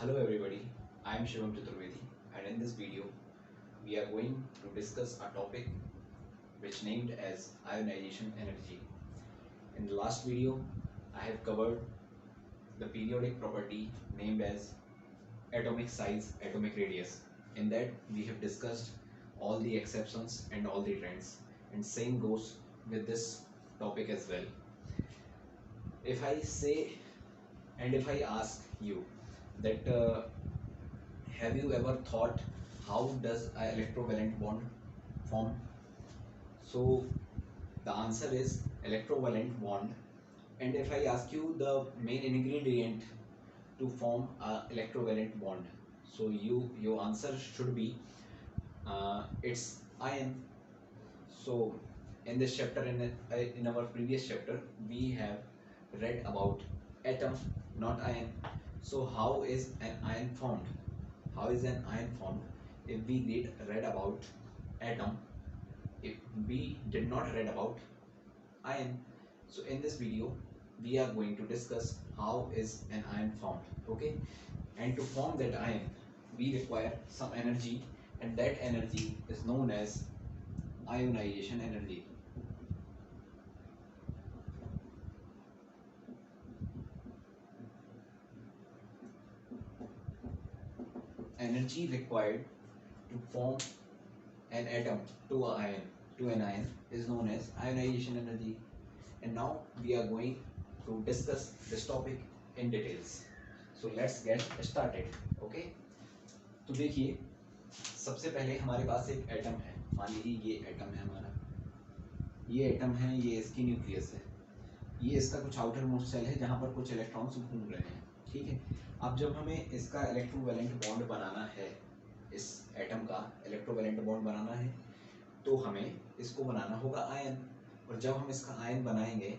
Hello everybody, I am Shivam Chaturvedi and in this video we are going to discuss a topic which named as ionization energy. In the last video I have covered the periodic property named as atomic size, atomic radius. In that we have discussed all the exceptions and all the trends, and same goes with this topic as well. If I say and if I ask you that have you ever thought how does a electrovalent bond form? So the answer is electrovalent bond. And if I ask you the main ingredient to form a electrovalent bond, so your answer should be it's iron. So in this chapter, in our previous chapter, we have read about atom, not iron. So how is an ion formed? How is an ion formed if we read about atom, if we did not read about ion? So in this video we are going to discuss how is an ion formed, okay? And to form that ion we require some energy, and that energy is known as ionization energy. Energy required to form an atom to an ion is known as ionization energy. And now we are going to discuss this topic in details. So let's get started, okay? तो देखिए, सबसे पहले हमारे पास एक atom है. मान लीजिए ये एटम है हमारा, ये एटम है, ये इसकी न्यूक्लियस है, ये इसका कुछ आउटर मोस्ट सेल है जहाँ पर कुछ इलेक्ट्रॉन्स घूम रहे हैं, ठीक है. अब जब हमें इसका इलेक्ट्रोवैलेंट बॉन्ड बनाना है, इस एटम का इलेक्ट्रोवैलेंट बॉन्ड बनाना है, तो हमें इसको बनाना होगा आयन. और जब हम इसका आयन बनाएंगे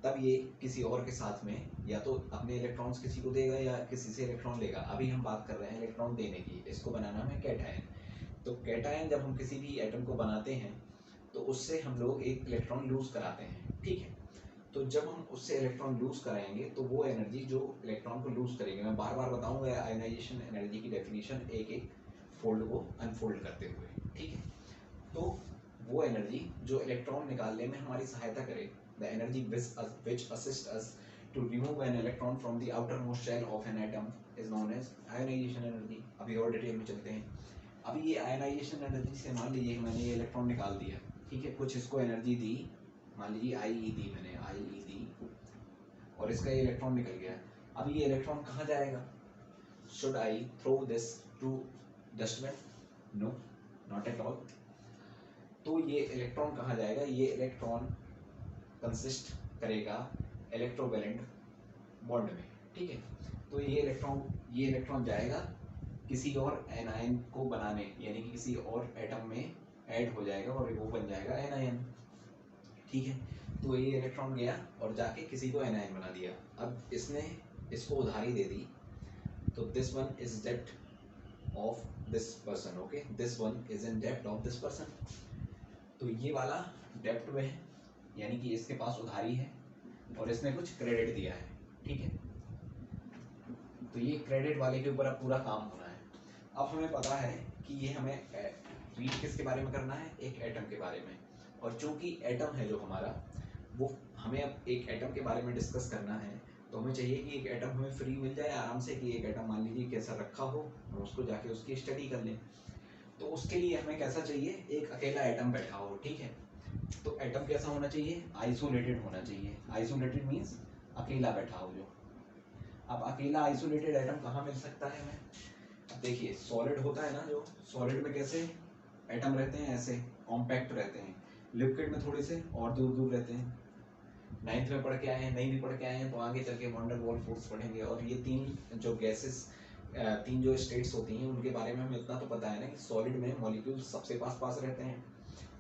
तब ये किसी और के साथ में या तो अपने इलेक्ट्रॉन्स किसी को देगा या किसी से इलेक्ट्रॉन लेगा. अभी हम बात कर रहे हैं इलेक्ट्रॉन देने की, इसको बनाना हमें कैटायन. तो कैटायन जब हम किसी भी एटम को बनाते हैं तो उससे हम लोग एक इलेक्ट्रॉन लूज कराते हैं, ठीक है. तो जब हम उससे इलेक्ट्रॉन लूज कराएंगे तो वो एनर्जी जो इलेक्ट्रॉन को लूज करेंगे, मैं बार बार बताऊंगा आयोनाइजेशन एनर्जी की डेफिनेशन एक एक फोल्ड को अनफोल्ड करते हुए, ठीक है. तो वो एनर्जी जो इलेक्ट्रॉन निकालने में हमारी सहायता करे, the energy which assist us to remove an electron from the outermost shell of an atom is known as ionization energy. अभी और डिटेल में चलते हैं. अभी ये आयोनाइजेशन एनर्जी से मान लीजिए मैंने ये इलेक्ट्रॉन निकाल दिया, ठीक है, कुछ इसको एनर्जी दी, मान लीजिए आई दी, मैंने आई दी और इसका ये इलेक्ट्रॉन निकल गया. अब ये इलेक्ट्रॉन कहाँ जाएगा? Should I throw this to dustbin? No, not at all. तो ये इलेक्ट्रॉन कहाँ जाएगा? ये इलेक्ट्रॉन कंसिस्ट करेगा इलेक्ट्रोवैलेंट बॉन्ड में, ठीक है. तो ये इलेक्ट्रॉन जाएगा किसी और एनायन को बनाने, यानी कि किसी और एटम में ऐड हो जाएगा और वो बन जाएगा एनायन, ठीक है. तो ये इलेक्ट्रॉन गया और जाके किसी को एनायन बना दिया. अब इसने इसको उधारी दे दी, तो this one is depth of this person, okay, this one is in depth of this person. तो ये वाला डेप्थ में है, यानी कि इसके पास उधारी है और इसने कुछ क्रेडिट दिया है, ठीक है. तो ये क्रेडिट वाले के ऊपर अब पूरा काम होना है. अब हमें पता है कि ये हमें रीड किसके बारे में करना है? एक एटम के बारे में. और चूंकि एटम है जो हमारा, वो हमें अब एक एटम के बारे में डिस्कस करना है, तो हमें चाहिए कि एक एटम हमें फ्री मिल जाए आराम से, कि एक एटम मान लीजिए कैसा रखा हो, हम उसको जाके उसकी स्टडी कर लें. तो उसके लिए हमें कैसा चाहिए? एक अकेला एटम बैठा हो, ठीक है. तो एटम कैसा होना चाहिए? आइसोलेटेड होना चाहिए. आइसोलेटेड मीन्स अकेला बैठा हो जो. अब अकेला आइसोलेटेड एटम कहाँ मिल सकता है हमें? अब देखिए, सॉलिड होता है ना, जो सॉलिड में कैसे एटम रहते हैं, ऐसे कॉम्पैक्ट रहते हैं. लिक्विड में थोड़े से और दूर दूर रहते हैं. 9th में पढ़ के आए हैं, नहीं भी पढ़ के आए हैं तो आगे चल के वंडर वॉल फोर्स पढ़ेंगे. और ये तीन जो गैसेस, तीन जो स्टेट्स होती हैं उनके बारे में हमें इतना तो पता है ना कि सॉलिड में मॉलिक्यूल्स सबसे पास पास रहते हैं,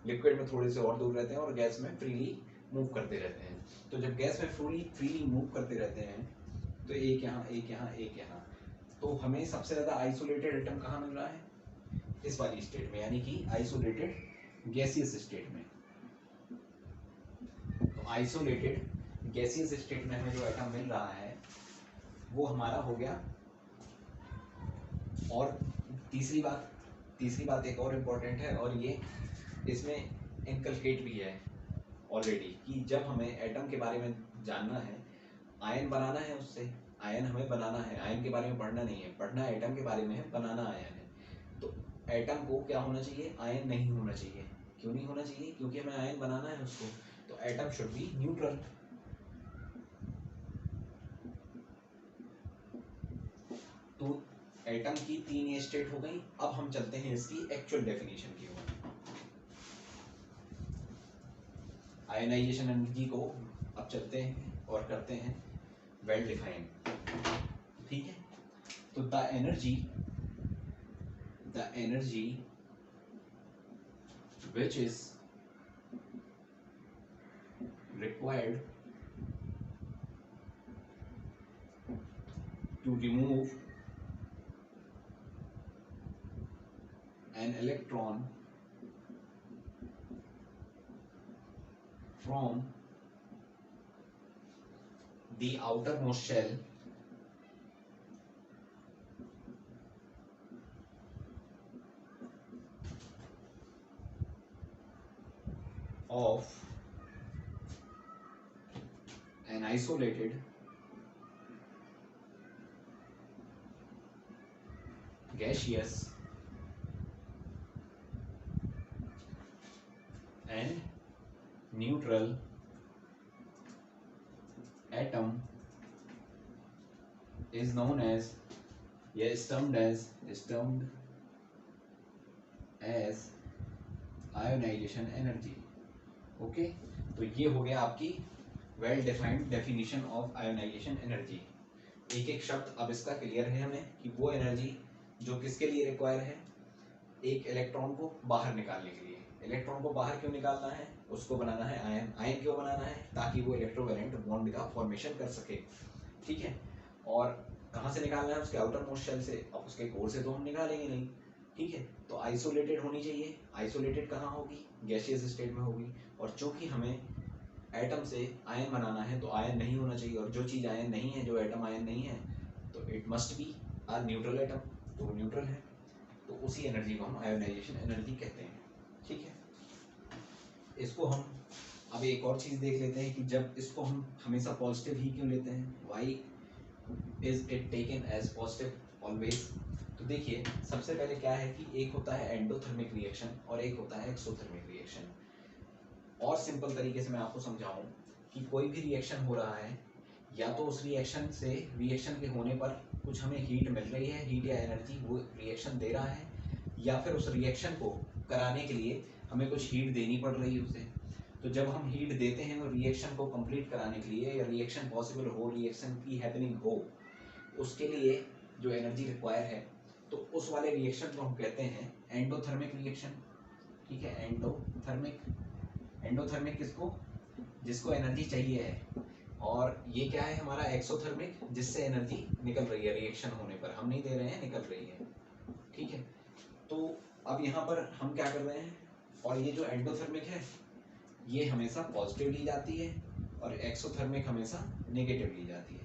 लिक्विड में थोड़े से और दूर रहते हैं और गैस में फ्रीली मूव करते रहते हैं. तो जब गैस में फ्रीली मूव करते रहते हैं तो एक यहाँ एक यहाँ एक यहाँ, तो हमें सबसे ज़्यादा आइसोलेटेड एटम कहाँ मिल रहा है? इस वाली स्टेट में, यानी कि आइसोलेटेड गैसियस स्टेट में. तो आइसोलेटेड गैसियस स्टेट में हमें जो एटम मिल रहा है वो हमारा हो गया और तीसरी बात एक और इम्पोर्टेंट है, और ये इसमें इनकलकेट भी है ऑलरेडी, कि जब हमें एटम के बारे में जानना है, आयन बनाना है उससे, आयन हमें बनाना है, आयन के बारे में पढ़ना नहीं है, पढ़ना एटम के बारे में है, बनाना आयन है। तो एटम को क्या होना चाहिए, आयन नहीं होना चाहिए। क्यों नहीं होना चाहिए? क्योंकि हमें आयन बनाना है उसको, तो एटम शुड बी न्यूट्रल। तो एटम की 3 ये स्टेट हो गई। अब हम चलते हैं इसकी एक्चुअल डेफिनेशन की ओर। आयनाइजेशन एनर्जी को अब चलते हैं और करते हैं वेल डिफाइंड। ठीक है, तो the energy which is required to remove an electron from the outermost shell of an isolated gaseous and neutral atom is known as, termed as ionisation energy. Okay, तो ये हो गया आपकी well defined definition of ionisation energy. एक एक शब्द अब इसका क्लियर है हमें कि वो एनर्जी जो किसके लिए रिक्वायर है, एक इलेक्ट्रॉन को बाहर निकालने के लिए। इलेक्ट्रॉन को बाहर क्यों निकालना है, उसको बनाना है आयन। आयन क्यों बनाना है, ताकि वो इलेक्ट्रोवैलेंट बॉन्ड का फॉर्मेशन कर सके। ठीक है, और कहाँ से निकालना है, उसके आउटर मोस्ट शेल से। अब उसके कोर से तो हम निकालेंगे नहीं। ठीक है, तो आइसोलेटेड होनी चाहिए। आइसोलेटेड कहाँ होगी, गैसियस स्टेट में होगी। और चूंकि हमें एटम से आयन बनाना है, तो आयन नहीं होना चाहिए, और जो चीज़ आयन नहीं है, जो एटम आयन नहीं है, तो it must be are neutral atom, तो वो न्यूट्रल है। तो उसी एनर्जी को हम आयोनाइजेशन एनर्जी कहते हैं। ठीक है, इसको हम अब एक और चीज़ देख लेते हैं कि जब इसको हम हमेशा पॉजिटिव ही क्यों लेते हैं, why is it taken as positive always. तो देखिए, सबसे पहले क्या है कि एक होता है एंडोथर्मिक रिएक्शन और एक होता है एक्सोथर्मिक रिएक्शन। और सिंपल तरीके से मैं आपको समझाऊं कि कोई भी रिएक्शन हो रहा है, या तो उस रिएक्शन के होने पर कुछ हमें हीट मिल रही है, हीट या एनर्जी वो रिएक्शन दे रहा है, या फिर उस रिएक्शन को कराने के लिए हमें कुछ हीट देनी पड़ रही है उसे। तो जब हम हीट देते हैं वो रिएक्शन को कंप्लीट कराने के लिए, या रिएक्शन पॉसिबल हो, रिएक्शन की हैपनिंग हो, उसके लिए जो एनर्जी रिक्वायर है, तो उस वाले रिएक्शन को हम कहते हैं एंडोथर्मिक रिएक्शन। ठीक है, एंडोथर्मिक किसको, जिसको एनर्जी चाहिए है। और ये क्या है हमारा एक्सोथर्मिक, जिससे एनर्जी निकल रही है रिएक्शन होने पर, हम नहीं दे रहे हैं, निकल रही है। ठीक है, तो अब यहाँ पर हम क्या कर रहे हैं, और ये जो एंडोथर्मिक है ये हमेशा पॉजिटिव ली जाती है, और एक्सोथर्मिक हमेशा नेगेटिव ली जाती है।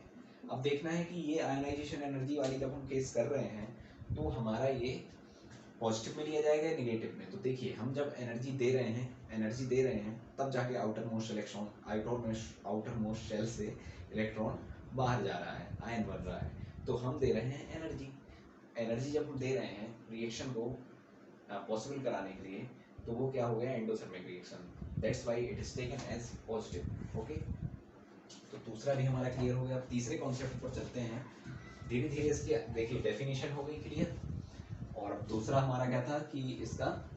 अब देखना है कि ये आयनाइजेशन एनर्जी वाली जब हम केस कर रहे हैं, तो हमारा ये पॉजिटिव में लिया जाएगा या नेगेटिव में। तो देखिए, हम जब एनर्जी दे रहे हैं, तब जाके आउटर मोस्ट शेल से इलेक्ट्रॉन बाहर जा रहा है, आयन बन रहा है, तो हम दे रहे हैं एनर्जी जब हम दे रहे हैं रिएक्शन को पॉसिबल कराने के लिए, तो वो क्या हो गया, endothermic reaction. That's why it is taken as positive. Okay, तो दूसरा भी हमारा क्लियर हो गया। अब तीसरे कॉन्सेप्ट पर चलते हैं धीरे धीरे। इसकी देखिए डेफिनेशन हो गई क्लियर, और अब दूसरा हमारा क्या था कि इसका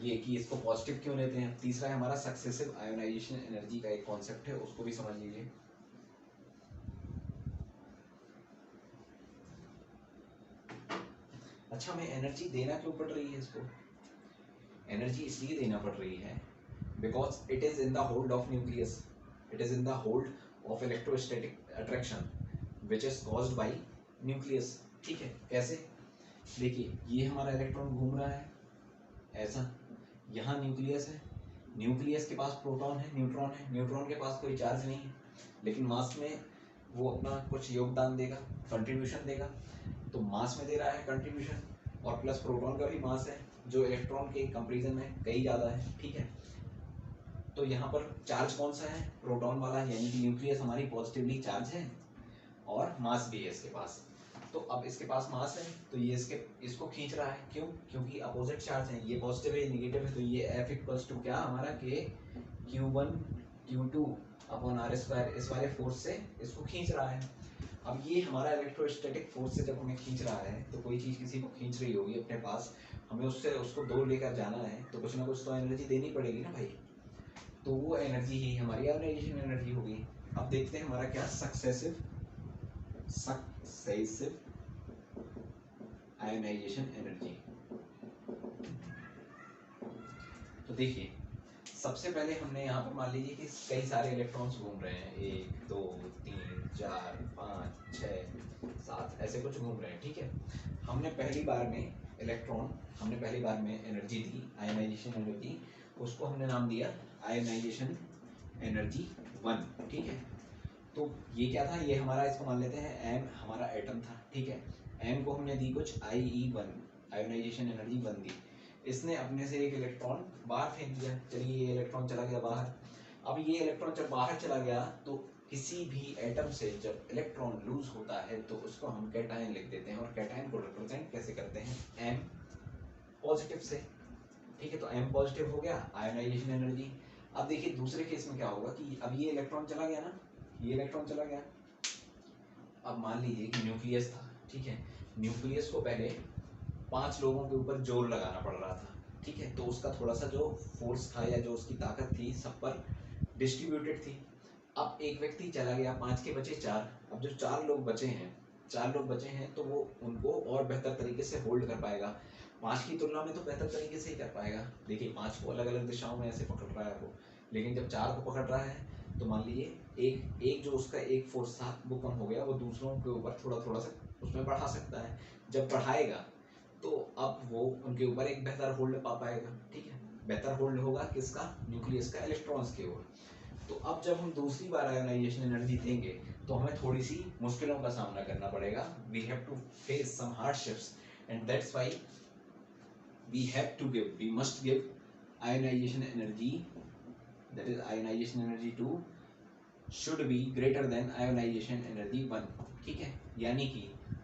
ये कि इसको पॉजिटिव क्यों लेते हैं। तीसरा है हमारा सक्सेसिव आयोनाइजेशन एनर्जी का एक कॉन्सेप्ट है, उसको भी समझ लीजिए। अच्छा, हमें एनर्जी देना क्यों पड़ रही है इसको, एनर्जी इसलिए देना पड़ रही है because it is in the hold of nucleus, it is in the hold of electrostatic attraction which is caused by nucleus. ठीक है, कैसे, देखिए ये हमारा इलेक्ट्रॉन घूम रहा है ऐसा, यहाँ न्यूक्लियस है, न्यूक्लियस के पास प्रोटॉन है, न्यूट्रॉन है, न्यूट्रॉन के पास कोई चार्ज नहीं है, लेकिन मास में वो अपना कुछ योगदान देगा, कंट्रीब्यूशन देगा। तो मास में दे रहा है कंट्रीब्यूशन, और प्लस प्रोटॉन का भी मास है जो इलेक्ट्रॉन के कंपेरिजन में कई ज़्यादा है, ठीक है। तो यहाँ पर चार्ज कौन सा है, प्रोटॉन वाला, यानी कि न्यूक्लियस हमारी पॉजिटिवली चार्ज है और मास भी है इसके पास। तो अब इसके पास मास है तो ये इसको खींच रहा है, क्यों, क्योंकि अपोजिट चार्ज है, ये पॉजिटिव है ये निगेटिव है, तो ये F इक्वल्स टू क्या हमारा के Q1 Q2 upon R square, इस वाले फोर्स से इसको खींच रहा है। अब ये हमारा इलेक्ट्रोस्टैटिक फोर्स से जब हमें खींच रहा है, तो कोई चीज़ किसी को खींच रही होगी अपने पास, हमें उससे उसको दूर लेकर जाना है, तो कुछ ना कुछ तो एनर्जी देनी पड़ेगी ना भाई। तो वो एनर्जी ही हमारी आयोनाइजेशन एनर्जी होगी। अब देखते हैं हमारा क्या सक्सेसिव आयोनाइजेशन एनर्जी। तो देखिए सबसे पहले हमने यहाँ पर मान लीजिए कि कई सारे इलेक्ट्रॉन्स घूम रहे हैं, 1 2 3 4 5 6 7 ऐसे कुछ घूम रहे हैं, ठीक है। हमने पहली बार में एनर्जी दी, आयोनाइजेशन एनर्जी, उसको हमने नाम दिया आयोनाइजेशन एनर्जी 1, ठीक है। तो ये क्या था, ये हमारा, इसको मान लेते हैं m हमारा एटम था, ठीक है। m को हमने दी कुछ IE1, आयोनाइजेशन एनर्जी 1 दी। इसने अपने से एक इलेक्ट्रॉन बाहर फेंक दिया, चलिए ये इलेक्ट्रॉन चला गया बाहर। अब ये इलेक्ट्रॉन जब बाहर चला गया तो किसी भी एटम से जब इलेक्ट्रॉन लूज होता है तो उसको हम कैटायन लिख देते हैं, और कैटायन को रिप्रेजेंट कैसे करते हैं, m पॉजिटिव से, ठीक है। तो m पॉजिटिव हो गया आयोनाइजेशन एनर्जी। अब देखिए दूसरे केस में क्या होगा कि अब ये इलेक्ट्रॉन चला गया ना, ये इलेक्ट्रॉन चला गया। अब मान लीजिए कि न्यूक्लियस था, ठीक है। न्यूक्लियस को पहले 5 लोगों के ऊपर जोर लगाना पड़ रहा था, ठीक है। तो उसका थोड़ा सा जो फोर्स था या जो उसकी ताकत थी सब पर डिस्ट्रीब्यूटेड थी। अब एक व्यक्ति चला गया, 5 के बचे 4। अब जो 4 लोग बचे हैं तो वो उनको और बेहतर तरीके से होल्ड कर पाएगा, 5 की तुलना में तो बेहतर तरीके से ही कर पाएगा। देखिए 5 को अलग अलग दिशाओं में ऐसे पकड़ रहा है वो, लेकिन जब 4 को पकड़ रहा है तो मान लीजिए एक जो उसका एक फोर्स था वो कम हो गया, वो दूसरों के ऊपर थोड़ा थोड़ा सा उसमें बढ़ा सकता है। जब बढ़ाएगा तो अब वो उनके ऊपर एक बेहतर होल्ड पा पाएगा, ठीक है। बेहतर होल्ड होगा किसका, न्यूक्लियस का, इलेक्ट्रॉन्स की ओर। तो अब जब हम दूसरी बार आयोनाइजेशन एनर्जी देंगे तो हमें थोड़ी सी मुश्किलों का सामना करना पड़ेगा। We have to face some hardships and that's why we must give ionization energy, that is ionization energy 2 should be greater than ionization energy 1, ठीक है। यानी कि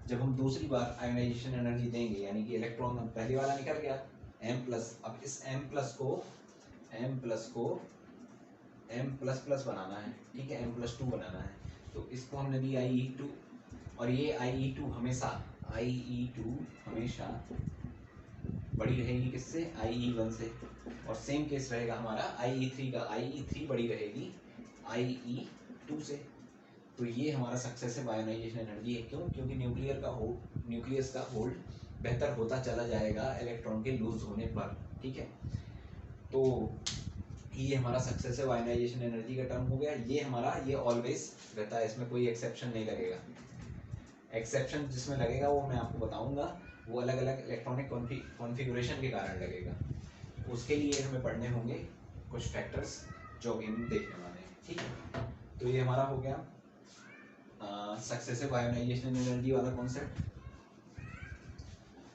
जब हम दूसरी बार आयोनाइजेशन एनर्जी देंगे, यानी कि इलेक्ट्रॉन पहले वाला निकल गया m+, अब इस m+ को m++ बनाना है, ठीक है, m+2 बनाना है। तो इसको हमने दी IE2, और ये IE2 हमेशा बड़ी रहेगी किससे, IE1 से। और सेम केस रहेगा हमारा IE3 का, IE3 बड़ी रहेगी IE2 से। तो ये हमारा सक्सेसिव आयोनाइजेशन एनर्जी है, क्यों, क्योंकि न्यूक्लियस का होल्ड बेहतर होता चला जाएगा इलेक्ट्रॉन के लूज होने पर, ठीक है। तो ये हमारा सक्सेसिव आयोनाइजेशन एनर्जी का टर्म हो गया। ये ऑलवेज रहता है, इसमें कोई एक्सेप्शन नहीं लगेगा। एक्सेप्शन जिसमें लगेगा वो मैं आपको बताऊंगा, वो अलग अलग इलेक्ट्रॉनिक कॉन्फ़िगरेशन के कारण लगेगा। उसके लिए हमें पढ़ने होंगे कुछ फैक्टर्स जो अभी हम देखने वाले हैं, ठीक है। तो ये हमारा हो गया सक्सेसिव आयोनाइजेशन एनर्जी वाला कॉन्सेप्ट।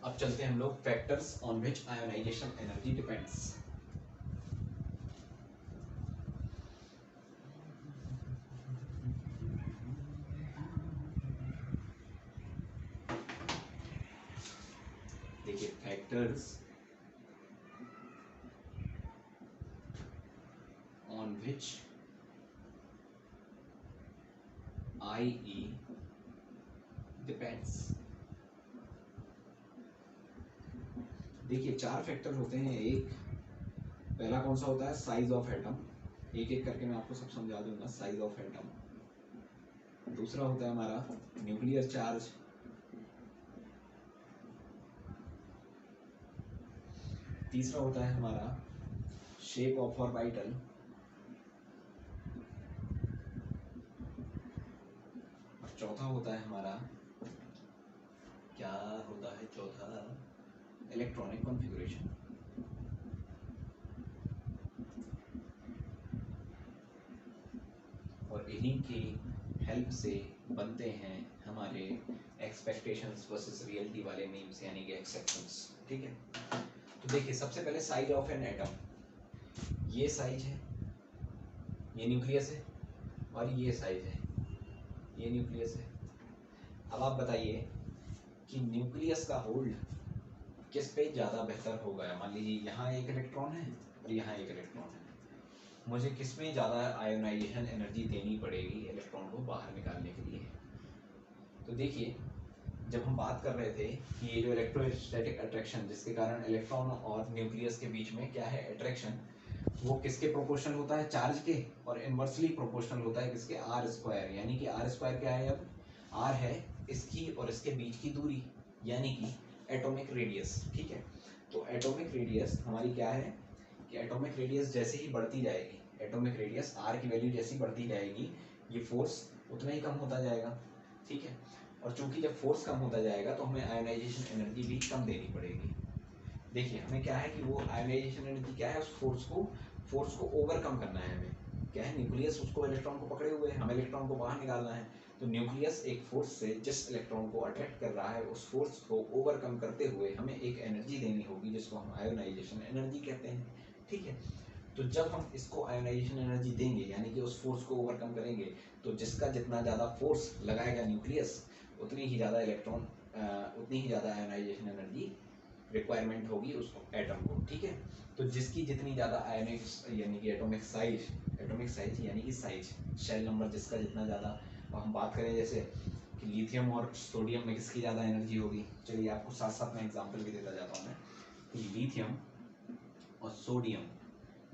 अब चलते हैं हम लोग factors on which ionisation energy depends. देखिए factors on which IE depends. देखिए 4 फैक्टर होते हैं। एक पहला कौन सा होता है, साइज ऑफ एटम, एक एक करके मैं आपको सब समझा दूंगा। Size of atom. दूसरा होता है हमारा न्यूक्लियर चार्ज। तीसरा होता है हमारा शेप ऑफ ऑर्बिटल। और चौथा होता है हमारा, क्या होता है चौथा, इलेक्ट्रॉनिक कॉन्फ़िगरेशन। और इन्हीं के हेल्प से बनते हैं हमारे एक्सपेक्टेशंस वर्सेस रियलिटी वाले मीम्स यानी कि एक्सेप्शंस। ठीक है, तो देखिए सबसे पहले साइज ऑफ एन एटम, ये साइज है, ये न्यूक्लियस है, और ये साइज है, ये न्यूक्लियस है। अब आप बताइए कि न्यूक्लियस का होल्ड किस पे ज़्यादा बेहतर होगा। मान लीजिए यहाँ एक इलेक्ट्रॉन है और यहाँ एक इलेक्ट्रॉन है, मुझे किस में ज़्यादा आयोनाइजेशन एनर्जी देनी पड़ेगी इलेक्ट्रॉन को बाहर निकालने के लिए। तो देखिए जब हम बात कर रहे थे कि ये जो इलेक्ट्रोस्टैटिक अट्रैक्शन जिसके कारण इलेक्ट्रॉन और न्यूक्लियस के बीच में क्या है अट्रैक्शन, वो किसके प्रोपोर्शनल होता है, चार्ज के, और इनवर्सली प्रोपोर्शनल होता है किसके, आर स्क्वायर। यानी कि आर स्क्वायर क्या है, अब आर है इसकी और इसके बीच की दूरी यानी कि एटॉमिक रेडियस। ठीक है, तो एटॉमिक रेडियस हमारी क्या है कि एटॉमिक रेडियस जैसे ही बढ़ती जाएगी, एटॉमिक रेडियस आर की वैल्यू जैसी बढ़ती जाएगी, ये फोर्स उतना ही कम होता जाएगा। ठीक है, और चूंकि जब फोर्स कम होता जाएगा तो हमें आयोनाइजेशन एनर्जी भी कम देनी पड़ेगी। देखिए हमें क्या है कि वो आयोनाइजेशन एनर्जी क्या है, उस फोर्स को ओवरकम करना है। हमें क्या है, न्यूक्लियस उसको इलेक्ट्रॉन को पकड़े हुए है, हमें इलेक्ट्रॉन को बाहर निकालना है। तो न्यूक्लियस एक फोर्स से जिस इलेक्ट्रॉन को अट्रैक्ट कर रहा है उस फोर्स को ओवरकम करते हुए हमें एक एनर्जी देनी होगी जिसको हम आयोनाइजेशन एनर्जी कहते हैं। ठीक है, तो जब हम इसको आयोनाइजेशन एनर्जी देंगे यानी कि उस फोर्स को ओवरकम करेंगे, तो जिसका जितना ज़्यादा फोर्स लगाएगा न्यूक्लियस उतनी ही ज़्यादा इलेक्ट्रॉन उतनी ही ज़्यादा आयोनाइजेशन एनर्जी रिक्वायरमेंट होगी उस एटम को। ठीक है, तो जिसकी जितनी ज़्यादा आयोनिक यानी कि एटॉमिक साइज यानी कि साइज शेल नंबर जिसका जितना ज़्यादा, हम बात करें जैसे कि लिथियम और सोडियम में किसकी ज़्यादा एनर्जी होगी। चलिए आपको साथ साथ में एग्जांपल भी देता जाता हूँ मैं कि लिथियम और सोडियम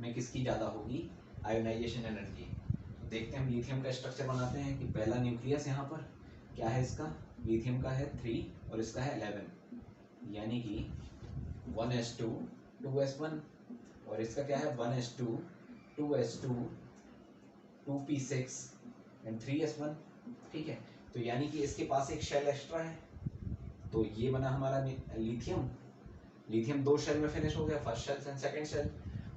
में किसकी ज़्यादा होगी आयोनाइजेशन एनर्जी। तो देखते हैं, हम लिथियम का स्ट्रक्चर बनाते हैं कि पहला न्यूक्लियस यहाँ पर क्या है, इसका लिथियम का है 3 और इसका है 11 यानी कि 1s2 2s1, और इसका क्या है 1s2 2s2 2p6 and 3s1। ठीक है, तो यानी कि इसके पास एक शेल एक्स्ट्रा है, तो ये बना हमारा लिथियम 2 शेल में फिनिश हो गया, first shell and second shell.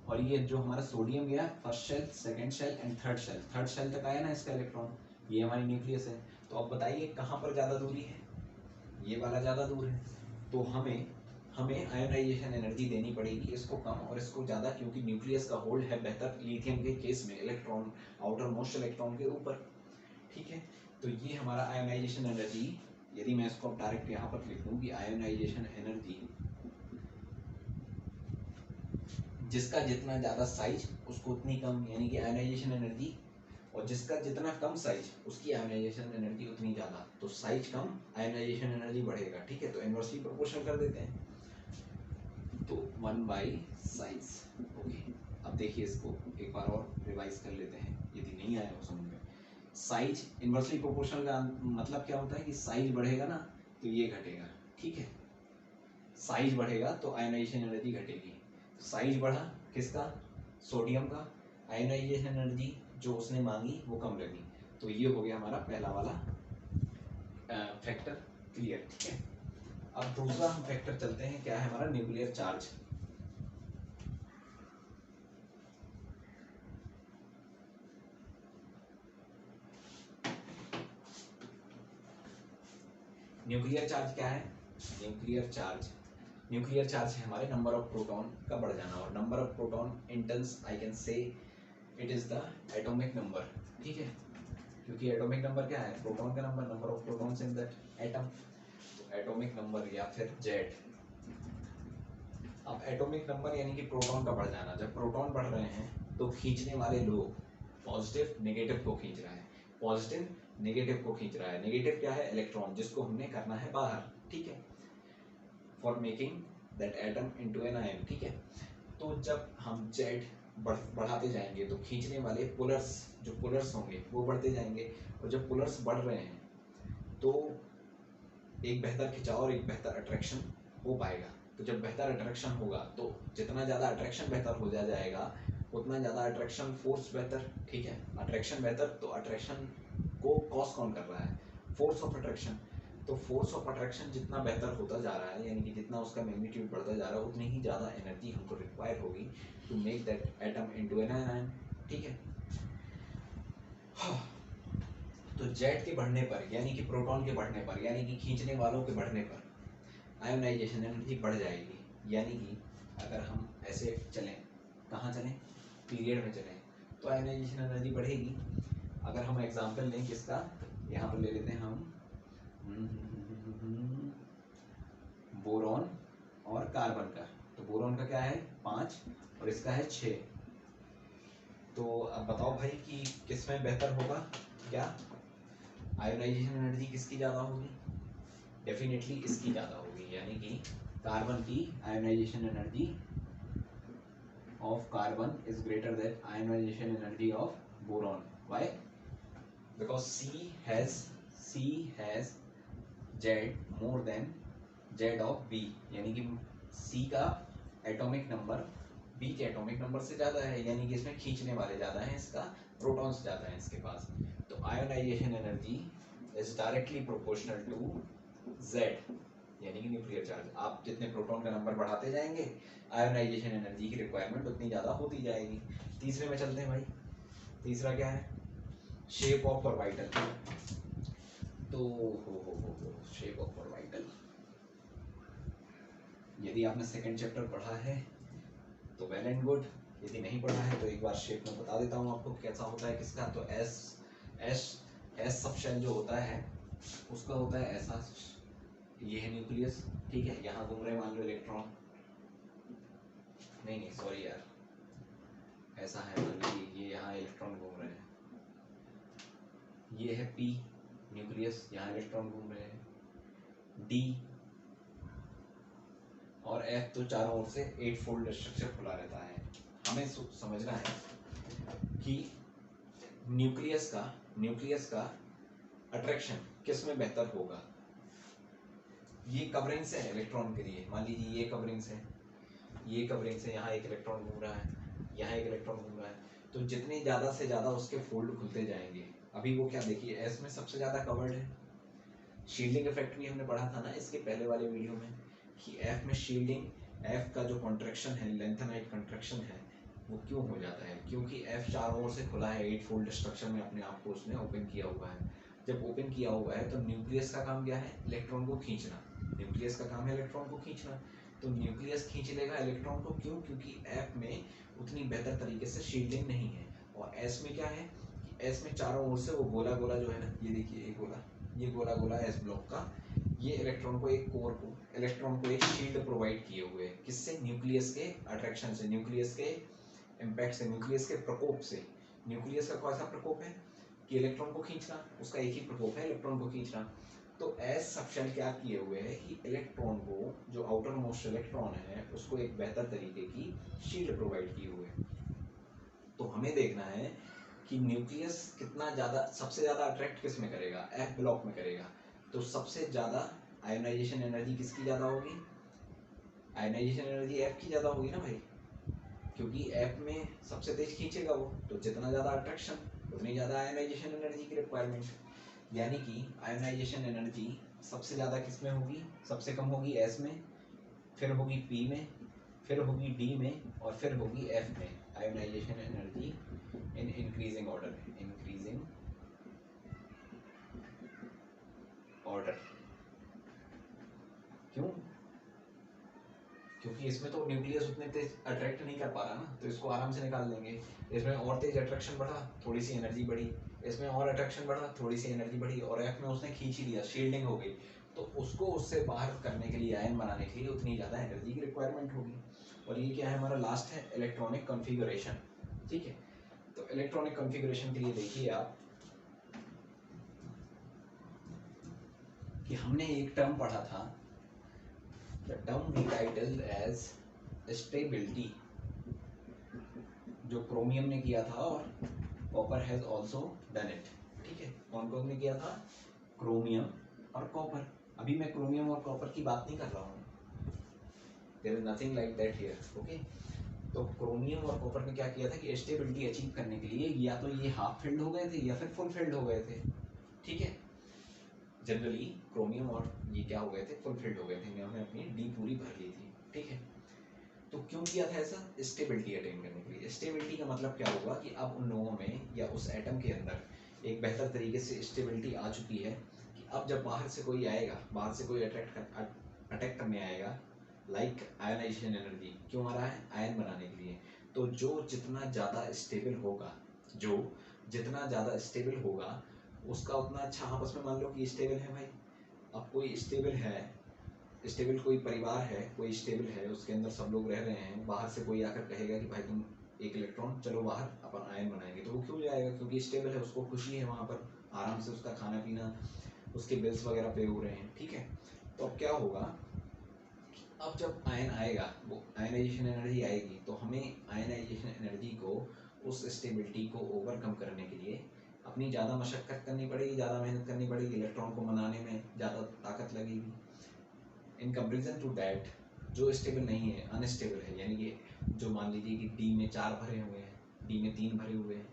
और ये जो हमारा सोडियम गया first shell second shell and third shell तक आया ना इसका इलेक्ट्रॉन, ये हमारी न्यूक्लियस है। तो अब बताइए कहाँ पर ज़्यादा दूरी है, ये वाला ज़्यादा दूर है, तो हमें आयोनाइजेशन एनर्जी देनी पड़ेगी इसको कम और इसको ज़्यादा, क्योंकि न्यूक्लियस का होल्ड है बेहतर लिथियम के केस में इलेक्ट्रॉन आउटर मोस्ट इलेक्ट्रॉन के ऊपर। ठीक है, तो ये हमारा आयोनाइजेशन एनर्जी, यदि मैं इसको डायरेक्ट यहाँ पर लिख दूँ कि आयोनाइजेशन एनर्जी जिसका जितना ज़्यादा साइज उसको उतनी कम यानी कि आयोनाइजेशन एनर्जी, और जिसका जितना कम साइज उसकी आयोनाइजेशन एनर्जी उतनी ज़्यादा। तो साइज कम आयोनाइजेशन एनर्जी बढ़ेगा। ठीक है, तो इनवर्सली प्रोपोर्शनल कर देते हैं, तो 1/साइज। ओके, अब देखिए इसको एक बार और रिवाइज कर लेते हैं यदि नहीं आया हो समझ में। साइज इनवर्सली प्रोपोर्शनल का मतलब क्या होता है कि साइज बढ़ेगा ना तो ये घटेगा। ठीक है, साइज बढ़ेगा तो आयोनाइजेशन एनर्जी घटेगी। साइज बढ़ा किसका, सोडियम का, आयोनाइजेशन एनर्जी जो उसने मांगी वो कम लगी। तो ये हो गया हमारा पहला वाला फैक्टर क्लियर। ठीक है, अब दूसरा हम फैक्टर चलते हैं, क्या है हमारा न्यूक्लियर चार्ज। न्यूक्लियर चार्ज क्या है, न्यूक्लियर चार्ज है हमारे नंबर ऑफ प्रोटॉन का बढ़ जाना, और number of proton in terms I can say it is the atomic number. ठीक है, क्योंकि एटॉमिक नंबर क्या है, प्रोटॉन का number, number of protons in that atom, तो एटॉमिक नंबर या फिर जेड। अब एटॉमिक नंबर यानी कि प्रोटॉन का बढ़ जाना, जब प्रोटॉन बढ़ रहे हैं तो खींचने वाले लोग पॉजिटिव नेगेटिव को खींच रहा है, पॉजिटिव नेगेटिव को खींच रहा है। नेगेटिव क्या है, इलेक्ट्रॉन जिसको हमने करना है बाहर। ठीक है, for making that atom into an ion. ठीक है, तो जब हम जेड बढ़ाते जाएंगे तो खींचने वाले पुलर्स, जो पुलर्स होंगे वो बढ़ते जाएंगे, और जब पुलर्स बढ़ रहे हैं तो एक बेहतर खिंचाव और एक बेहतर अट्रैक्शन हो पाएगा। तो जब बेहतर अट्रैक्शन होगा तो जितना ज़्यादा अट्रैक्शन बेहतर हो जाएगा उतना ज़्यादा अट्रैक्शन फोर्स बेहतर। ठीक है, अट्रैक्शन बेहतर, तो अट्रैक्शन को कॉज कौन कर रहा है, फोर्स ऑफ अट्रैक्शन। तो फोर्स ऑफ अट्रैक्शन जितना बेहतर होता जा रहा है यानी कि जितना उसका मैग्नीट्यूड बढ़ता जा रहा है उतनी ही ज़्यादा एनर्जी हमको रिक्वायर होगी to make that atom into an ion. ठीक है, तो जेड के बढ़ने पर यानी कि प्रोटॉन के बढ़ने पर यानी कि खींचने वालों के बढ़ने पर आयोनाइजेशन एनर्जी बढ़ जाएगी। यानी कि अगर हम ऐसे चलें, कहाँ चलें, पीरियड में चलें, तो आयोनाइजेशन एनर्जी बढ़ेगी। अगर हम एग्जांपल लें किसका, यहाँ पर ले लेते हैं हम बोरॉन और कार्बन का। तो बोरॉन का क्या है 5 और इसका है 6। तो अब बताओ भाई कि किसमें बेहतर होगा, क्या आयोनाइजेशन एनर्जी किसकी ज़्यादा होगी? डेफिनेटली इसकी ज़्यादा होगी, यानी कि कार्बन की ionisation energy of carbon is greater than ionisation energy of boron. Why? Because C has Z more than Z of B, यानी कि C का एटॉमिक नंबर B के एटॉमिक नंबर से ज़्यादा है, यानी कि इसमें खींचने वाले ज़्यादा हैं, इसका प्रोटॉन्स ज़्यादा हैं इसके पास। तो ionisation energy is directly proportional to Z, यानी कि न्यूक्लियर चार्ज। आप जितने प्रोटॉन का नंबर बढ़ाते जाएंगे आयोनाइजेशन एनर्जी की रिक्वायरमेंट उतनी ज़्यादा होती जाएगी। तीसरे में चलते हैं भाई। तीसरा क्या है, शेप ऑफ ऑर्बिटल। तो हो शेप ऑफ ऑर्बिटल, यदि आपने सेकंड चैप्टर पढ़ा है तो वेल एंड गुड, यदि नहीं पढ़ा है तो एक बार शेप में बता देता हूँ आपको कैसा होता है किसका। तो एस सब शेल जो होता है उसका होता है ऐसा, ये है न्यूक्लियस, ठीक है, यहाँ घूम रहे मान लो इलेक्ट्रॉन, नहीं सॉरी यार, ऐसा है मान लीजिए ये यहाँ इलेक्ट्रॉन घूम रहे हैं, ये है पी न्यूक्लियस, यहाँ इलेक्ट्रॉन घूम रहे हैं, डी और एफ तो चारों ओर से 8 फोल्ड स्ट्रक्चर खुला रहता है। हमें समझना है कि न्यूक्लियस का अट्रैक्शन किस में बेहतर होगा। ये कवरिंग्स है इलेक्ट्रॉन के लिए, मान लीजिए ये कवरिंग्स है, ये कवरिंग्स है, यहाँ एक इलेक्ट्रॉन घूम रहा है, यहाँ एक इलेक्ट्रॉन घूम रहा है, तो जितने ज़्यादा से ज़्यादा उसके फोल्ड खुलते जाएंगे। अभी वो क्या देखिए एस में सबसे ज़्यादा कवर्ड है, शील्डिंग इफेक्ट भी हमने पढ़ा था ना इसके पहले वाले वीडियो में कि एफ में शील्डिंग, एफ का जो कॉन्ट्रैक्शन है, लेंथेनाइट कॉन्ट्रैक्शन है, वो क्यों हो जाता है? क्योंकि एफ चारों ओर से खुला है, 8 फोल्ड स्ट्रक्चर में अपने आप को उसने ओपन किया हुआ है। जब ओपन किया हुआ है तो न्यूक्लियस का काम क्या है, इलेक्ट्रॉन को खींचना। न्यूक्लियस का काम है इलेक्ट्रॉन को खींचना, तो न्यूक्लियस खींच लेगा इलेक्ट्रॉन को। क्यों? क्योंकि एफ में उतनी बेहतर तरीके से शील्डिंग नहीं है। और एस में क्या है कि एस में चारों ओर से वो गोला गोला जो है ना, ये देखिए ये गोला गोला एस ब्लॉक का, ये इलेक्ट्रॉन को एक कोर को, इलेक्ट्रॉन को एक शील्ड प्रोवाइड किए हुए है। किससे? न्यूक्लियस के अट्रैक्शन से, न्यूक्लियस के इम्पैक्ट से, न्यूक्लियस के प्रकोप से। न्यूक्लियस का कौन सा प्रकोप है कि इलेक्ट्रॉन को खींचना, उसका एक ही प्रकोप है इलेक्ट्रॉन को खींचना। तो एस सब शेल क्या किए हुए हैं कि इलेक्ट्रॉन को, जो आउटर मोस्ट इलेक्ट्रॉन है, उसको एक बेहतर तरीके की शील्ड प्रोवाइड किए हुए है। तो हमें देखना है कि न्यूक्लियस कितना ज़्यादा, सबसे ज़्यादा अट्रैक्ट किस में करेगा, एफ ब्लॉक में करेगा। तो सबसे ज़्यादा आयोनाइजेशन एनर्जी किसकी ज़्यादा होगी? आयोनाइजेशन एनर्जी एफ की ज़्यादा होगी ना भाई, क्योंकि एफ में सबसे तेज खींचेगा वो, तो जितना ज़्यादा अट्रैक्शन उतनी ज़्यादा आयोनाइजेशन एनर्जी की रिक्वायरमेंट। यानी कि आयोनाइजेशन एनर्जी सबसे ज़्यादा किस में होगी, सबसे कम होगी एस में, फिर होगी पी में, फिर होगी डी में, और फिर होगी एफ में। Ionisation energy in increasing order, increasing order. क्यों? क्योंकि इसमें तो न्यूक्लियस उतने तेज अट्रैक्ट नहीं कर पा रहा ना, तो इसको आराम से निकाल देंगे। इसमें और तेज अट्रैक्शन बढ़ा, थोड़ी सी एनर्जी बढ़ी, इसमें और अट्रैक्शन बढ़ा, थोड़ी सी एनर्जी बढ़ी, और एफ में उसने खींच ही लिया, शील्डिंग हो गई, तो उसको उससे बाहर करने के लिए, आयन बनाने के लिए उतनी ज़्यादा एनर्जी की रिक्वायरमेंट होगी। और ये क्या है हमारा लास्ट है, इलेक्ट्रॉनिक कॉन्फ़िगरेशन। ठीक है, तो इलेक्ट्रॉनिक कॉन्फ़िगरेशन के लिए देखिए आप कि हमने एक टर्म पढ़ा था, the term we titled as stability, जो क्रोमियम ने किया था और copper has also done it. ठीक है, कौन कौन ने किया था? क्रोमियम और कॉपर। अभी मैं क्रोमियम और कॉपर की बात नहीं कर रहा हूँ, there is nothing like that here. Okay, तो क्रोमियम और कॉपर ने क्या किया था कि स्टेबिलिटी अचीव करने के लिए या तो ये हाफ फिल्ड हो गए थे या फिर फुल फिल्ड हो गए थे। ठीक है, जनरली क्रोमियम और ये क्या हो गए थे, फुल फिल्ड हो गए थे, इन्होंने अपनी डी पूरी भर ली थी। ठीक है, तो क्यों किया था ऐसा? स्टेबिलिटी अटेन करने के लिए। स्टेबिलिटी का मतलब क्या होगा कि अब उन लोगों में या उस एटम के अंदर एक बेहतर तरीके से स्टेबिलिटी आ चुकी है कि अब जब बाहर से कोई आएगा, बाहर से कोई अटैक करने आएगा, लाइक आयनाइजेशन एनर्जी क्यों आ रहा है, आयन बनाने के लिए, तो जो जितना ज़्यादा स्टेबल होगा, जो जितना ज़्यादा स्टेबल होगा उसका उतना अच्छा। आपस में मान लो कि स्टेबल है भाई, अब कोई स्टेबल है, स्टेबल कोई परिवार है, कोई स्टेबल है, उसके अंदर सब लोग रह रहे हैं, बाहर से कोई आकर कहेगा कि भाई तुम एक इलेक्ट्रॉन चलो बाहर अपन आयन बनाएंगे, तो वो क्यों जाएगा, क्योंकि स्टेबल है, उसको खुशी है, वहाँ पर आराम से उसका खाना पीना, उसके बिल्स वगैरह पे हो रहे हैं, ठीक है। तो अब क्या होगा, अब जब आयन आएगा, वो आयनाइजेशन एनर्जी आएगी, तो हमें आयनाइजेशन एनर्जी को, उस स्टेबिलिटी को ओवरकम करने के लिए अपनी ज़्यादा मशक्क़त करनी पड़ेगी, ज़्यादा मेहनत करनी पड़ेगी, इलेक्ट्रॉन को मनाने में ज़्यादा ताकत लगेगी। इन कंपेरिजन टू दैट, जो स्टेबल नहीं है, अनस्टेबल है, यानी कि जो मान लीजिए कि डी में 4 भरे हुए हैं, डी में 3 भरे हुए हैं,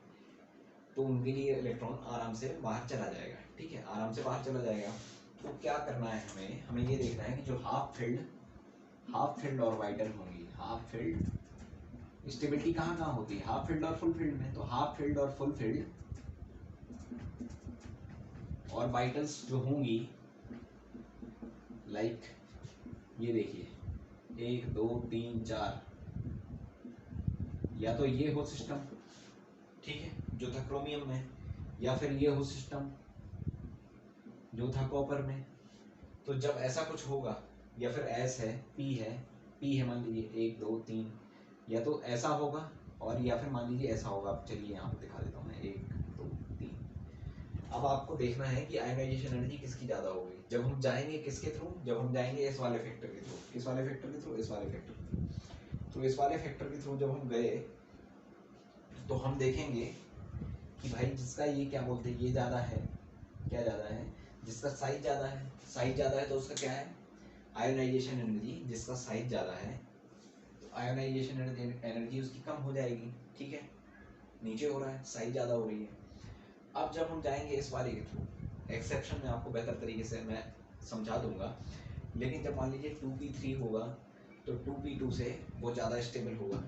तो उनके लिए इलेक्ट्रॉन आराम से बाहर चला जाएगा, ठीक है, आराम से बाहर चला जाएगा। तो क्या करना है हमें, हमें ये देखना है कि जो हाफ फील्ड ऑर्बिटल होंगी, हाफ फील्ड स्टेबिलिटी कहाँ कहाँ होती है, हाफ फील्ड और फुल फील्ड में। तो हाफ फील्ड और फुल फील्ड ऑर्बिटल्स जो होंगी, लाइक ये देखिए 1 2 3 4, या तो ये हो सिस्टम, ठीक है, जो था क्रोमियम में, या फिर ये हो सिस्टम जो था कॉपर में। तो जब ऐसा कुछ होगा, या फिर एस है, पी है मान लीजिए 1 2 3, या तो ऐसा होगा, और या फिर मान लीजिए ऐसा होगा। अब चलिए यहाँ पे दिखा देता हूँ मैं, 1 2 3। अब आपको देखना है कि आयनाइजेशन एनर्जी किसकी ज़्यादा होगी। जब हम जाएंगे किसके थ्रू, जब हम जाएंगे इस वाले फैक्टर के थ्रू, किस वाले फैक्टर के थ्रू, इस वाले फैक्टर के थ्रू। तो इस वाले फैक्टर के थ्रू जब हम गए, तो हम देखेंगे कि भाई जिसका ये क्या बोलते हैं, ये ज़्यादा है, क्या ज़्यादा है, जिसका साइज ज़्यादा है, साइज ज़्यादा है, तो उसका क्या है, आयोनाइजेशन एनर्जी। जिसका साइज ज़्यादा है तो आयोनाइजेशन एनर्जी उसकी कम हो जाएगी, ठीक है, नीचे हो रहा है, साइज ज़्यादा हो रही है। अब जब हम जाएंगे इस वाले के थ्रू, एक्सेप्शन में आपको बेहतर तरीके से मैं समझा दूंगा, लेकिन जब मान लीजिए 2p3 होगा, तो 2p2 से वो ज़्यादा स्टेबल होगा,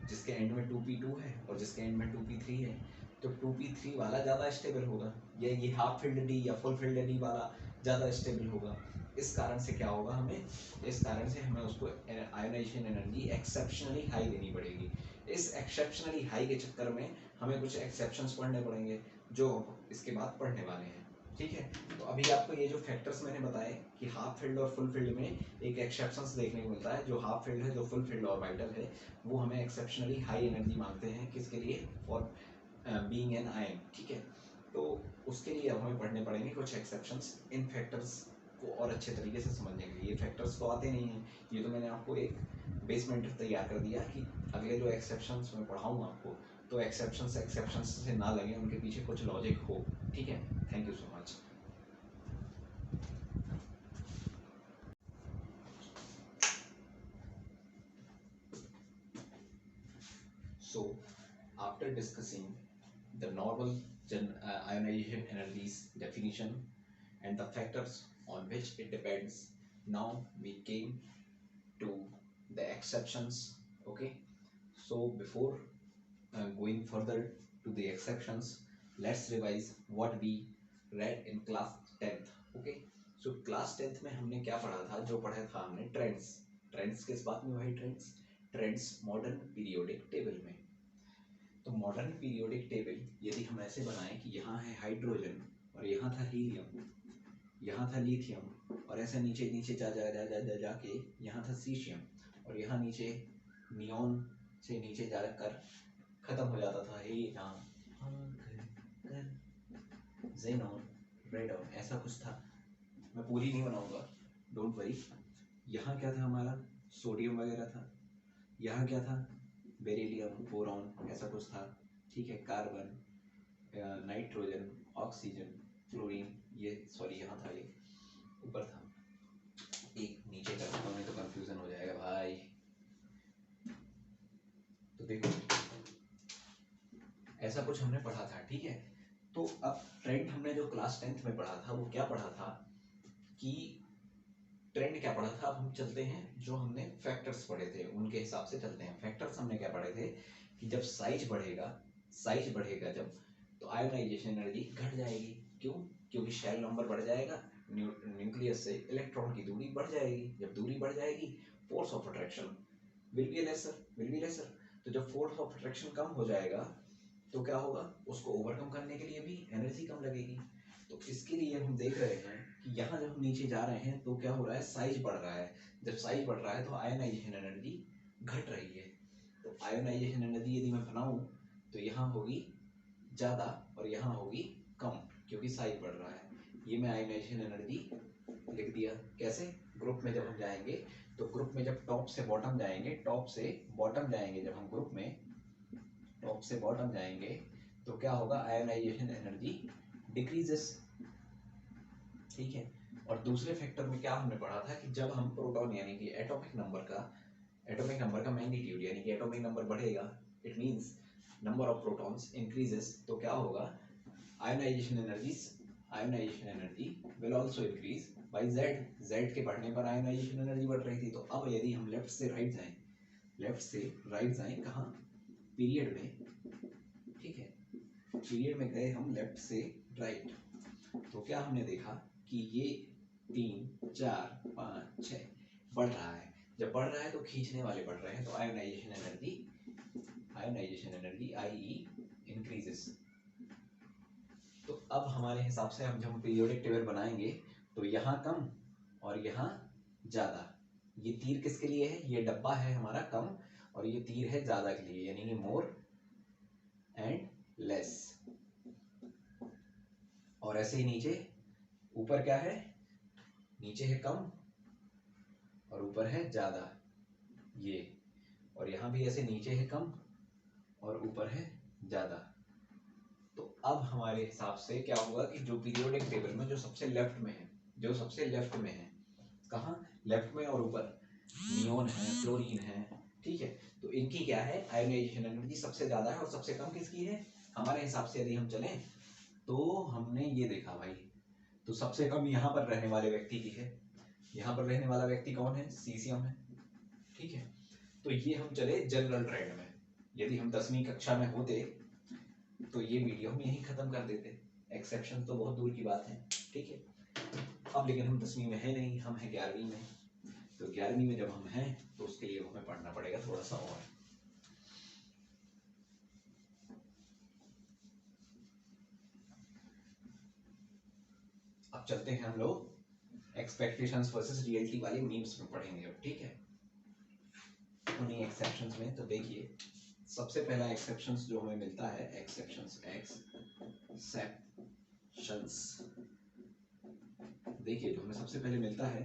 जिसके एंड में 2p2 है और जिसके एंड में 2p3 है, तो 2p3 वाला ज़्यादा स्टेबल होगा, या ये हाफ फील्ड डी या फुल फील्ड डी वाला ज़्यादा स्टेबल होगा। इस कारण से क्या होगा, हमें इस कारण से हमें उसको आयोनाइजेशन एनर्जी एक्सेप्शनली हाई देनी पड़ेगी। इस एक्सेप्शनली हाई के चक्कर में हमें कुछ एक्सेप्शंस पढ़ने पड़ेंगे, जो इसके बाद पढ़ने वाले हैं, ठीक है। तो अभी आपको ये जो फैक्टर्स मैंने बताए कि हाफ फील्ड और फुल फील्ड में एक एक्सेप्शंस देखने को मिलता है, जो हाफ फील्ड है, जो फुल फील्ड ऑर्बिटल है, वो हमें एक्सेप्शनली हाई एनर्जी मांगते हैं, किसके लिए, फॉर बीइंग एन आयन, ठीक है। तो उसके लिए हमें पढ़ने पड़ेंगे कुछ एक्सेप्शंस, इन फैक्टर्स को और अच्छे तरीके से समझने के लिए। ये फैक्टर्स तो आते नहीं हैं, ये तो मैंने आपको एक बेसमेंट तैयार कर दिया कि अगले जो एक्सेप्शंस मैं पढ़ाऊँगा आपको, तो एक्सेप्शंस से ना लगे, उनके पीछे कुछ लॉजिक हो, ठीक है। Thank you so much. So, after discussing the normal ionization energies definition and the factors on which it depends, now we came to the exceptions, okay. So before going further to the exceptions, let's revise what we read in class 10th, okay. So class 10th में हमने क्या पढ़ा था, जो पढ़ा था हमने trends किस बात में भाई, ट्रेंड्स मॉडर्न पीरियोडिक टेबल में। तो मॉडर्न पीरियोडिक टेबल यदि हम ऐसे बनाएं कि यहाँ है हाइड्रोजन और यहाँ था हीलियम, यहाँ था लिथियम, और ऐसे नीचे नीचे जा जा जा जा जा जाके यहाँ था सीशियम, और यहाँ नीचे नियॉन से नीचे जाकर खत्म हो जाता था हेलियम, ज़ेनॉन, रेडॉन, ऐसा कुछ था। मैं पूरी नहीं बनाऊंगा, डोंट वरी। यहाँ क्या था हमारा, सोडियम वगैरह था, यहाँ क्या था, बेरिलियम, बोरॉन, ऐसा कुछ था, ठीक है, कार्बन, नाइट्रोजन, ऑक्सीजन, फ्लोरीन, ये सॉरी यहाँ था, ये ऊपर था, एक नीचे कर देता हूँ, नहीं तो कंफ्यूजन हो जाएगा भाई। तो देखो ऐसा कुछ हमने पढ़ा था, ठीक है। तो अब ट्रेंड हमने जो क्लास 10th में पढ़ा था, वो क्या पढ़ा था कि ट्रेंड क्या पढ़ा था। अब हम चलते हैं, जो हमने फैक्टर्स पढ़े थे उनके हिसाब से चलते हैं। फैक्टर्स हमने क्या पढ़े थे कि जब साइज बढ़ेगा जब, तो आयोनाइजेशन एनर्जी घट जाएगी। क्यों? क्योंकि शेल नंबर बढ़ जाएगा, न्यूक्लियस से इलेक्ट्रॉन की दूरी बढ़ जाएगी। जब दूरी बढ़ जाएगी, force of attraction will be lesser. तो जब फोर्स ऑफ अट्रैक्शन कम हो जाएगा तो क्या होगा, उसको ओवरकम करने के लिए भी एनर्जी कम लगेगी। तो इसके लिए हम देख रहे हैं कि यहाँ जब हम नीचे जा रहे हैं तो क्या हो रहा है, साइज बढ़ रहा है। जब साइज बढ़ रहा है तो आयोनाइजेशन एनर्जी घट रही है। तो आयोनाइजेशन एनर्जी यदि मैं बनाऊं तो यहाँ होगी ज़्यादा और यहाँ होगी कम, क्योंकि साइज बढ़ रहा है। ये मैं आयोनाइजेशन एनर्जी लिख दिया। कैसे? ग्रुप में जब हम जाएंगे तो ग्रुप में जब टॉप से बॉटम जाएंगे, जब हम ग्रुप में टॉप से बॉटम जाएंगे तो क्या होगा, आयोनाइजेशन एनर्जी डिक्रीजेस। ठीक है। और दूसरे फैक्टर में क्या हमने पढ़ा था कि जब हम प्रोटॉन यानी कि एटॉमिक नंबर का मैग्नीट्यूड यानी कि एटॉमिक नंबर बढ़ेगा, it means number of protons increases, तो क्या होगा, ionisation energy will also increase by z के बढ़ने पर आयोनाइजेशन एनर्जी बढ़ रही थी। तो अब यदि हम लेफ्ट से राइट जाएं कहाँ, पीरियड में। ठीक है, पीरियड में गए हम लेफ्ट से राइट, तो क्या हमने देखा कि ये 3, 4, 5, 6 बढ़ रहा है। जब बढ़ रहा है तो खींचने वाले बढ़ रहे हैं, तो आयोनाइजेशन एनर्जी आई इंक्रीजेस। तो अब हमारे हिसाब से हम जब हम पीरियोडिक टेबल बनाएंगे तो यहाँ कम और यहाँ ज़्यादा। ये तीर किसके लिए है, ये डब्बा है हमारा कम और ये तीर है ज़्यादा के लिए, यानी कि मोर एंड लेस। और ऐसे ही नीचे, ऊपर क्या है, नीचे है कम और ऊपर है ज़्यादा ये, और यहाँ भी ऐसे नीचे है कम और ऊपर है ज़्यादा। तो अब हमारे हिसाब से क्या होगा कि जो पीरियोडिक टेबल में जो सबसे लेफ्ट में है, कहाँ, लेफ्ट में और ऊपर नियोन है, फ्लोरीन है। ठीक है, तो इनकी क्या है, आयोनाइजेशन एनर्जी सबसे ज़्यादा है और सबसे कम किसकी है। हमारे हिसाब से यदि हम चलें तो हमने ये देखा भाई, तो सबसे कम यहाँ पर रहने वाले व्यक्ति की है। यहाँ पर रहने वाला व्यक्ति कौन है, सीसियम है। ठीक है, तो ये हम चले जनरल ट्रेंड में। यदि हम 10वीं कक्षा में होते तो ये वीडियो हम यहीं खत्म कर देते, एक्सेप्शन तो बहुत दूर की बात है। ठीक है, अब लेकिन हम 10वीं में है नहीं, हम हैं 11वीं में। तो 11वीं में जब हम हैं तो उसके लिए हमें पढ़ना पड़ेगा थोड़ा सा और। अब चलते हैं हम लोग एक्सपेक्टेशंस वर्सेस रियलिटी वाले मीम्स में पढ़ेंगे अब। ठीक है, उन्हीं एक्सेप्शंस में। तो देखिए, सबसे पहला एक्सेप्शंस जो हमें मिलता है, एक्सेप्शंस देखिए, जो हमें सबसे पहले मिलता है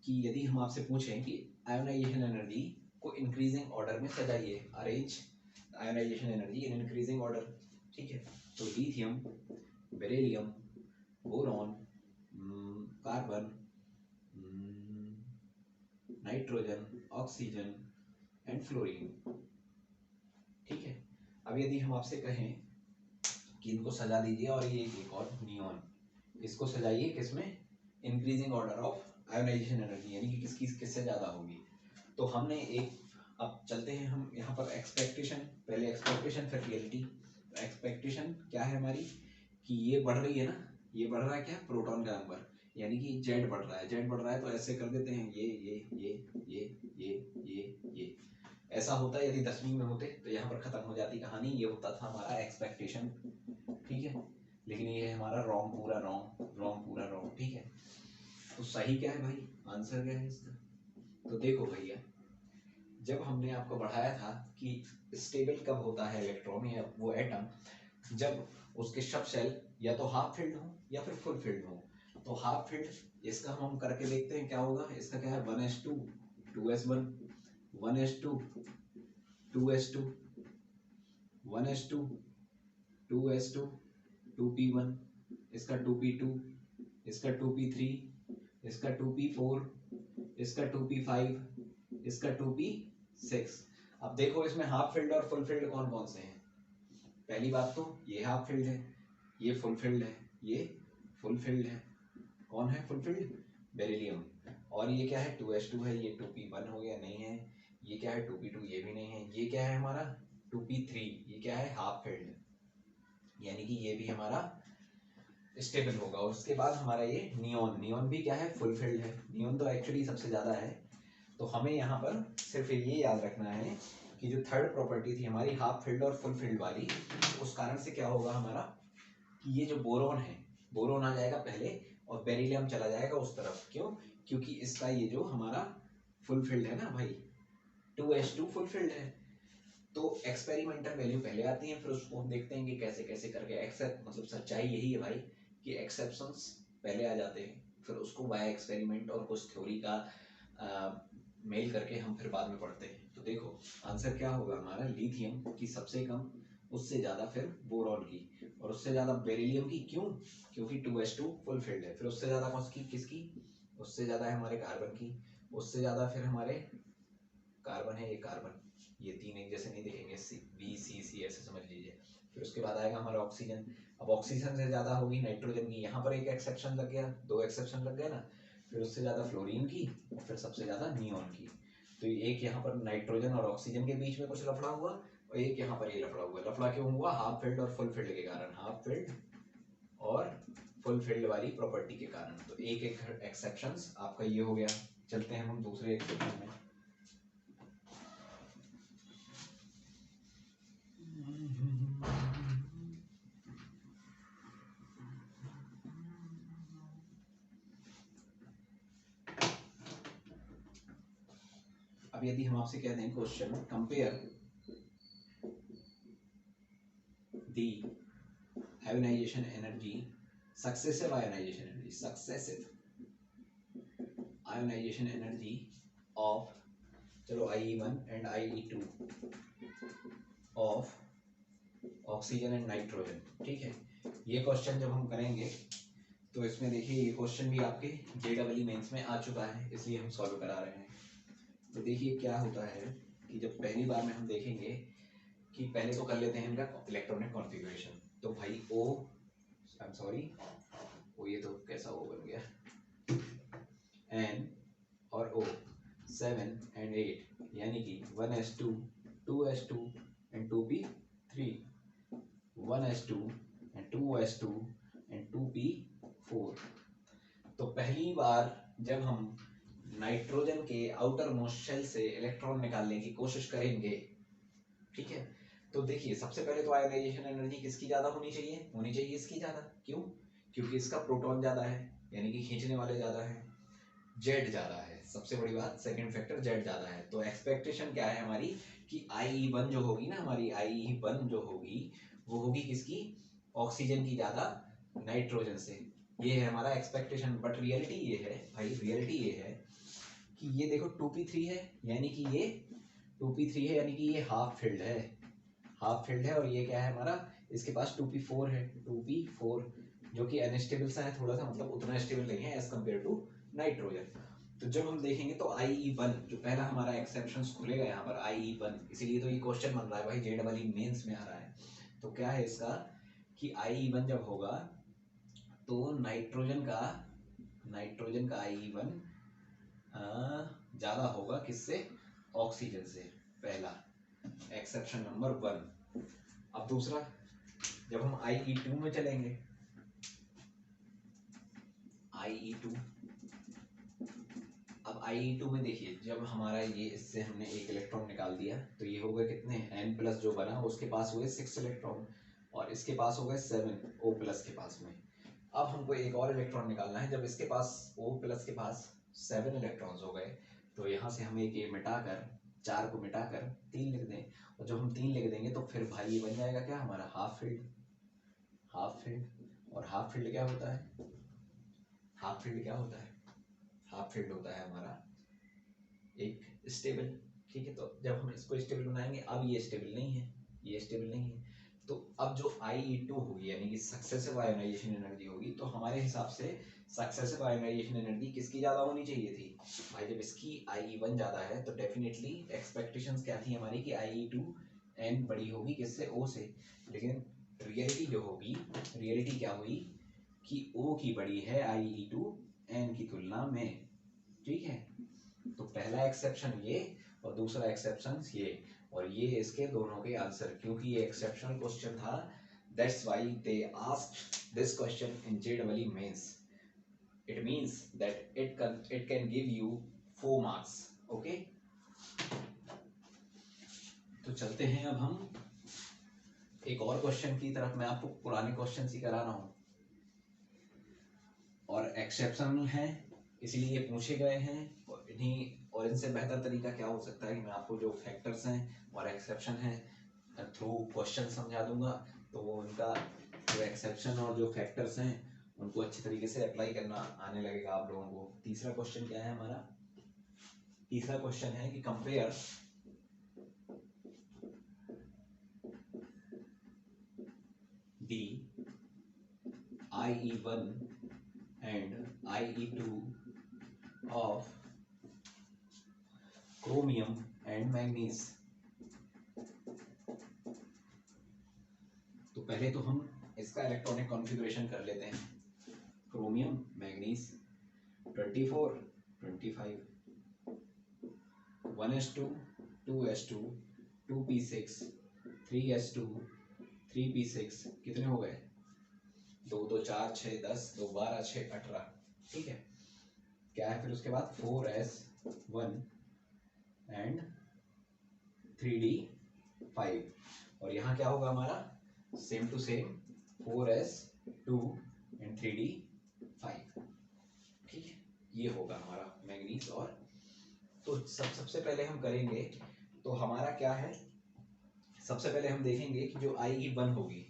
कि यदि हम आपसे पूछें कि आयोनाइजेशन एनर्जी को इंक्रीजिंग ऑर्डर में सजाइए, arrange ionisation energy in increasing order. ठीक है, तो lithium, beryllium, boron, carbon, nitrogen, oxygen and fluorine. ठीक है, अब यदि हम आपसे कहें कि इनको सजा दीजिए और ये एक और नियॉन, इसको सजाइए किसमें, increasing order of ionisation energy, यानी कि किससे ज़्यादा होगी। तो हमने एक, अब चलते हैं हम यहाँ पर एक्सपेक्टेशन, पहले एक्सपेक्टेशन फिर रियलिटी। एक्सपेक्टेशन क्या है हमारी कि ये बढ़ रही है ना, ये बढ़ रहा है क्या, प्रोटॉन का नंबर, यानी कि जेड बढ़ रहा है। तो ऐसे कर देते हैं, ये ऐसा होता है। यदि 10वीं में होते तो यहाँ पर खत्म हो जाती कहानी, ये होता था हमारा एक्सपेक्टेशन। ठीक है, लेकिन ये है हमारा रॉन्ग, पूरा रॉन्ग। ठीक है, तो सही क्या है भाई, आंसर क्या है इसका। तो देखो भैया, जब हमने आपको बढ़ाया था कि स्टेबल कब होता है इलेक्ट्रॉन या वो एटम, जब उसके सब शेल या तो हाफ फिल्ड हो या फिर फुल फिल्ड हो। तो हाफ फिल्ड, इसका हम करके देखते हैं क्या होगा। इसका क्या है, 1s2 2s1 1s2 2s2 1s2 2s2 2p1, इसका 2p2, इसका 2p3, इसका 2p4, इसका 2p5, इसका 2p6। अब देखो इसमें हाफ फील्ड और फुल फील्ड कौन कौन से हैं। पहली बात तो ये हाफ फील्ड है, ये फुल फील्ड है, ये फुल फील्ड है। कौन है फुल फील्ड, बेरिलियम। और ये क्या है, 2s2 है, ये 2p1 हो गया, नहीं है। ये क्या है, 2p2, ये भी नहीं है। ये क्या है हमारा 2p3, ये क्या है, हाफ फील्ड। यानी कि ये भी हमारा स्टेबल होगा। और उसके बाद हमारा ये नियॉन, नियॉन भी क्या है, फुलफिल्ड है। नियॉन तो एक्चुअली सबसे ज़्यादा है। तो हमें यहाँ पर सिर्फ ये याद रखना है कि जो थर्ड प्रॉपर्टी थी हमारी हाफ फिल्ड और फुल फिल्ड वाली, उस कारण से क्या होगा हमारा कि ये जो बोरोन है, बोरोन आ जाएगा पहले और बेरिलियम चला जाएगा उस तरफ। क्यों? क्योंकि इसका ये जो हमारा फुल फिल्ड है ना भाई, 2s2 फुल फिल्ड है। तो एक्सपेरिमेंटल वैल्यू पहले आती है, फिर उसको हम देखते हैं कि कैसे कैसे करके एक्सेप्ट, मतलब सच्चाई यही है भाई कि एक्सेप्शंस पहले आ जाते हैं, फिर उसको बाय एक्सपेरिमेंट और कुछ थ्योरी का मेल करके हम फिर बाद में पढ़ते हैं। तो देखो आंसर क्या होगा हमारा, लिथियम की सबसे कम, उससे ज़्यादा फिर बोरॉन की, और उससे ज़्यादा बेरिलियम की। क्यों? क्योंकि 2s2 फुल फिल्ड है। फिर उससे ज़्यादा कौन की, किसकी? उससे ज़्यादा है हमारे कार्बन की, उससे ज़्यादा फिर हमारे कार्बन है, ये कार्बन, ये तीन एक जैसे नहीं दिखेंगे, बी सी सी ऐसे समझ लीजिए। फिर उसके बाद आएगा हमारा ऑक्सीजन। अब ऑक्सीजन से ज़्यादा होगी नाइट्रोजन की, यहाँ पर एक एक्सेप्शन लग गया, दो एक्सेप्शन लग गए ना। फिर उससे ज़्यादा फ्लोरीन की, और फिर सबसे ज़्यादा नियॉन की। तो एक यहाँ पर नाइट्रोजन और ऑक्सीजन के बीच में कुछ लफड़ा हुआ, और एक यहाँ पर ये लफड़ा हुआ। लफड़ा क्यों हुआ? हाफ फिल्ड और फुल फिल्ड के कारण, हाफ फिल्ड और फुल फिल्ड वाली प्रॉपर्टी के कारण। तो एक एक एक्सेप्शंस आपका ये हो गया। चलते हैं हम दूसरे एक्सेप्शन में। अब यदि हम आपसे कह दें question, compare the ionisation energy, successive ionisation energy, successive ionisation energy of, चलो IE1 and IE2 of oxygen and nitrogen. ठीक है, ये क्वेश्चन जब हम करेंगे तो इसमें देखिए ये क्वेश्चन भी आपके JEE मेंस में आ चुका है, इसलिए हम सॉल्व करा रहे हैं। तो देखिए क्या होता है कि जब पहली बार में हम देखेंगे कि पहले तो कर लेते हैं इनका इलेक्ट्रॉनिक कॉन्फ़िगरेशन। तो भाई ओ, आई एम सॉरी, वो ये तो कैसा ओ बन गया, N और O 7 and 8, यानी कि 1s2 2s2 and 2p3, 1s2 and 2s2 and 2p4। तो पहली बार जब हम नाइट्रोजन के आउटर मोस्ट शेल से इलेक्ट्रॉन निकालने की कोशिश करेंगे, ठीक है, तो देखिए सबसे पहले तो आयोनाइजेशन एनर्जी किसकी ज्यादा होनी चाहिए? होनी चाहिए इसकी ज्यादा। क्यों? क्योंकि इसका प्रोटॉन ज्यादा है, यानी कि खींचने वाले ज्यादा है, जेड ज्यादा है। सबसे बड़ी बात, सेकंड फैक्टर जेड ज्यादा है। तो एक्सपेक्टेशन क्या है हमारी कि IE1 जो होगी ना हमारी, IE1 जो होगी वो होगी किसकी? ऑक्सीजन की ज्यादा नाइट्रोजन से। ये है हमारा एक्सपेक्टेशन। बट रियलिटी ये है भाई, रियलिटी ये है कि ये देखो 2p3 है, यानी कि ये 2p3 है, यानी कि ये हाफ फिल्ड है, हाफ फिल्ड है। और ये क्या है हमारा, इसके पास 2p4 है, 2p4 जो कि अनस्टेबल सा है थोड़ा सा, मतलब उतना स्टेबल नहीं है एज कम्पेयर टू नाइट्रोजन। तो जब हम देखेंगे तो IE1 जो पहला हमारा एक्सेप्शन खुलेगा यहाँ पर, IE1, इसीलिए तो ये क्वेश्चन बन रहा है भाई, JEE मेंस में आ रहा है। तो क्या है इसका कि IE1 जब होगा तो नाइट्रोजन का IE1 ज्यादा होगा किससे? ऑक्सीजन से, पहला एक्सेप्शन नंबर 1। अब दूसरा, जब हम IE2 में चलेंगे, IE2, अब IE2 में देखिए जब हमारा ये, इससे हमने एक इलेक्ट्रॉन निकाल दिया तो ये हो गए कितने, N+ जो बना उसके पास हुए 6 इलेक्ट्रॉन, और इसके पास हो गए 7 O+ के पास में। अब हमको एक और इलेक्ट्रॉन निकालना है। जब इसके पास O+ के पास 7 इलेक्ट्रॉन्स हो गए तो यहाँ से हम एक ये मिटाकर, 4 को मिटाकर 3 लिख दें, और जब हम 3 लिख देंगे तो फिर भाई ये बन जाएगा क्या हमारा, हाफ फील्ड। हाफ फील्ड, और हाफ फील्ड क्या होता है? हाफ फील्ड क्या होता है? हाफ फील्ड होता है हमारा एक स्टेबल। ठीक है, तो जब हम इसको स्टेबल बनाएंगे, अब ये स्टेबल नहीं है, ये स्टेबल नहीं है। तो अब जो IE2 होगी यानी कि सक्सेसिव आयोनाइजेशन एनर्जी होगी, तो हमारे हिसाब से सक्सेसिव आयोनाइजेशन एनर्जी किसकी ज़्यादा होनी चाहिए थी भाई? जब इसकी IE1 ज़्यादा है तो डेफिनेटली एक्सपेक्टेशंस क्या थी हमारी कि IE2 N बड़ी होगी किससे? O से। लेकिन रियलिटी जो होगी, रियलिटी क्या हुई कि O की बड़ी है IE2 N की तुलना में। ठीक है, तो पहला एक्सेप्शन ये और दूसरा एक्सेप्शन ये, और ये इसके दोनों के आंसर। क्योंकि ये एक्सेप्शनल क्वेश्चन था, That's why they asked this question in JEE mains. It means that it can give you 4 marks. Okay, तो चलते हैं अब हम एक और क्वेश्चन की तरफ. मैं आपको पुराने क्वेश्चन ही करा रहा हूँ और एक्सेप्शनल है, इसलिए पूछे गए हैं. और इनसे बेहतर तरीका क्या हो सकता है कि मैं आपको जो फैक्टर्स हैं और एक्सेप्शन है थ्रू क्वेश्चन समझा दूंगा. तो वो उनका जो एक्सेप्शन और जो फैक्टर्स हैं उनको अच्छे तरीके से अप्लाई करना आने लगेगा आप लोगों को. तीसरा क्वेश्चन क्या है हमारा? तीसरा क्वेश्चन है कि compare the IE1 and IE2 of chromium and manganese. तो पहले तो हम इसका इलेक्ट्रॉनिक कॉन्फ़िगरेशन कर लेते हैं. Chromium manganese 24 25 1s2 2s2 2p6 3s2 3p6 कितने हो गए? 2 2 4 6 10 2 12 6 18. ठीक है, क्या है फिर उसके बाद 4s1 एंड 3d5. और यहाँ क्या होगा हमारा? Same to same 4s2 and 3d5. ठीक है, ये होगा हमारा मैंगनीज. और तो सबसे पहले हम करेंगे तो हमारा क्या है, सबसे पहले हम देखेंगे कि जो IE1 होगी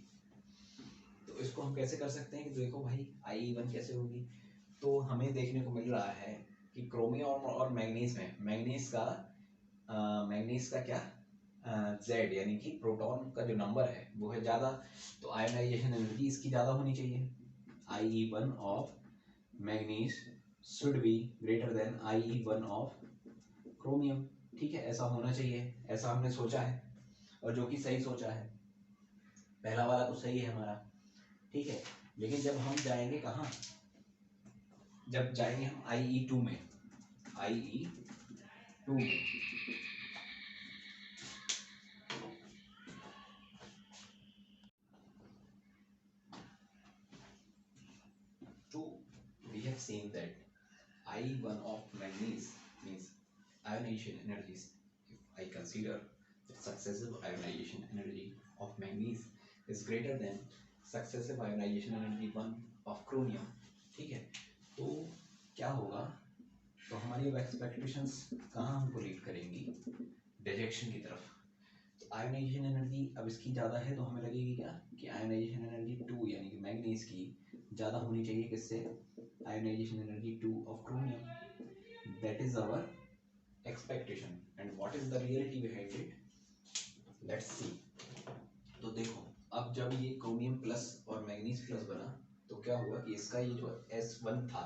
तो इसको हम कैसे कर सकते हैं. कि देखो भाई IE1 कैसे होगी, तो हमें देखने को मिल रहा है कि क्रोमियम और मैंगनीज में मैंगनीज का क्या Z यानी कि प्रोटॉन का जो नंबर है वो है ज़्यादा, तो आयोनाइजेशन एनर्जी इसकी ज़्यादा होनी चाहिए. IE1 of manganese should be greater than IE1 of chromium. ठीक है, ऐसा होना चाहिए, ऐसा हमने सोचा है और जो कि सही सोचा है. पहला वाला तो सही है हमारा. ठीक है, लेकिन जब हम जाएंगे कहाँ, जब जाएंगे हम IE2 में, IE2 में we have seen that IE1 of manganese means ionization energies. If I consider the successive ionization energy of manganese is greater than successive ionization energy 1 of chromium. ठीक है, तो क्या होगा, तो हमारी अब एक्सपेक्टेशंस कहाँ हमको लीड करेंगी? डायरेक्शन की तरफ. तो आयोनाइजेशन एनर्जी अब इसकी ज़्यादा है तो हमें लगेगी क्या कि आयोनाइजेशन एनर्जी 2 यानी कि मैंगनीज की ज़्यादा होनी चाहिए. किससे? ionization energy 2 of chromium. That is our expectation. And what is the reality behind it? Let's see. तो देखो, अब जब ये क्रोमियम प्लस और मैंगनीज प्लस बना तो क्या हुआ कि इसका ये जो S1 था,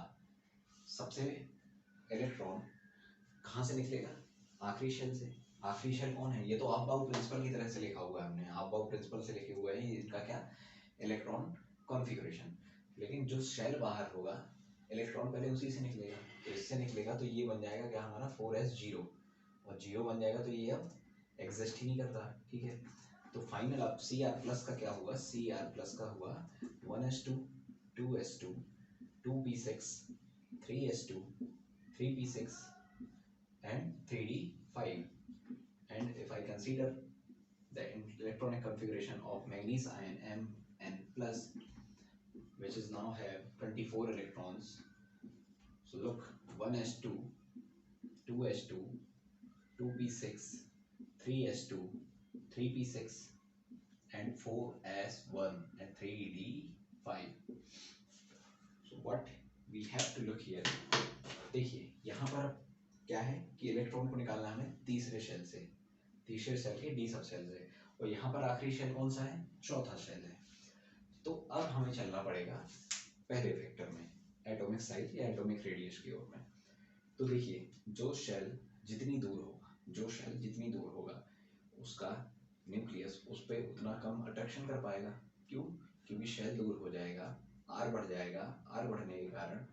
सबसे इलेक्ट्रॉन कहाँ से निकलेगा? आखिरी शेल से. आखिरी शेल कौन है? ये तो ऑफ-बाउट प्रिंसिपल की तरह से लिखा हुआ है हमने, ऑफ-बाउट प्रिंसिपल से लिखे हुए हैं इनका क्या इलेक्ट्रॉन कॉन्फ़िगरेशन. लेकिन जो शेल बाहर होगा इलेक्ट्रॉन पहले उसी से निकलेगा, तो इससे निकलेगा तो ये बन जाएगा क्या हमारा 4s0 और 0 बन जाएगा, तो ये अब एग्जिस्ट ही नहीं करता. ठीक है, तो फाइनल अब Cr प्लस का क्या हुआ? Cr प्लस का हुआ 1s2 2s2 2p6 3s2 3p6 and 3d5. And if I consider the electronic configuration of manganese ion Mn plus, which is now have 24 electrons. So look, 1s2 2s2 2p6 3s2 3p6 and 4s1 and 3d5. So what we have to look here, देखिए यहाँ पर क्या है कि electron को निकालना हमें तीसरे शेल से, तीसरे शेल के डी सब शेल से, और यहाँ पर आखिरी शेल कौन सा है? चौथा शेल है. तो अब हमें चलना पड़ेगा पहले फैक्टर में, एटॉमिक साइज या एटॉमिक रेडियस की ओर में. तो देखिए, जो शेल जितनी दूर होगा उसका न्यूक्लियस उस पर उतना कम अट्रैक्शन कर पाएगा. क्यों? क्योंकि शेल दूर हो जाएगा, आर बढ़ जाएगा, आर बढ़ने के कारण,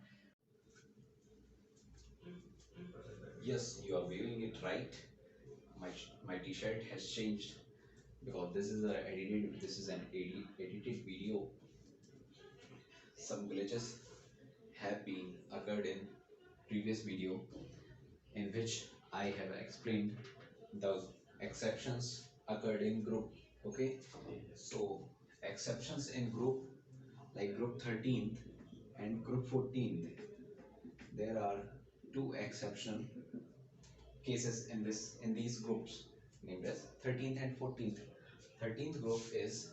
yes you are viewing it right, my t-shirt has changed because this is an edited video. Some glitches have been occurred in previous video in which I have explained the exceptions occurred in group. Okay, so exceptions in group like group 13th and group 14th, there are two exception cases in these groups named as 13th and 14th. 13th group is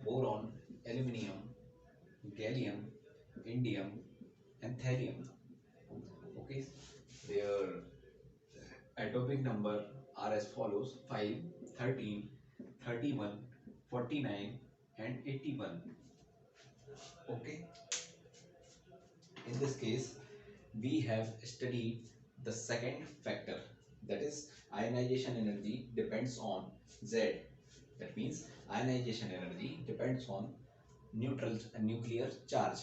boron, aluminium, gallium, indium, and thallium. Okay, their atomic number are as follows: 5, 13, 31, 49, and 81. Okay, in this case, we have studied the second factor, that is ionization energy depends on Z. That means ionization energy depends on nuclear charge,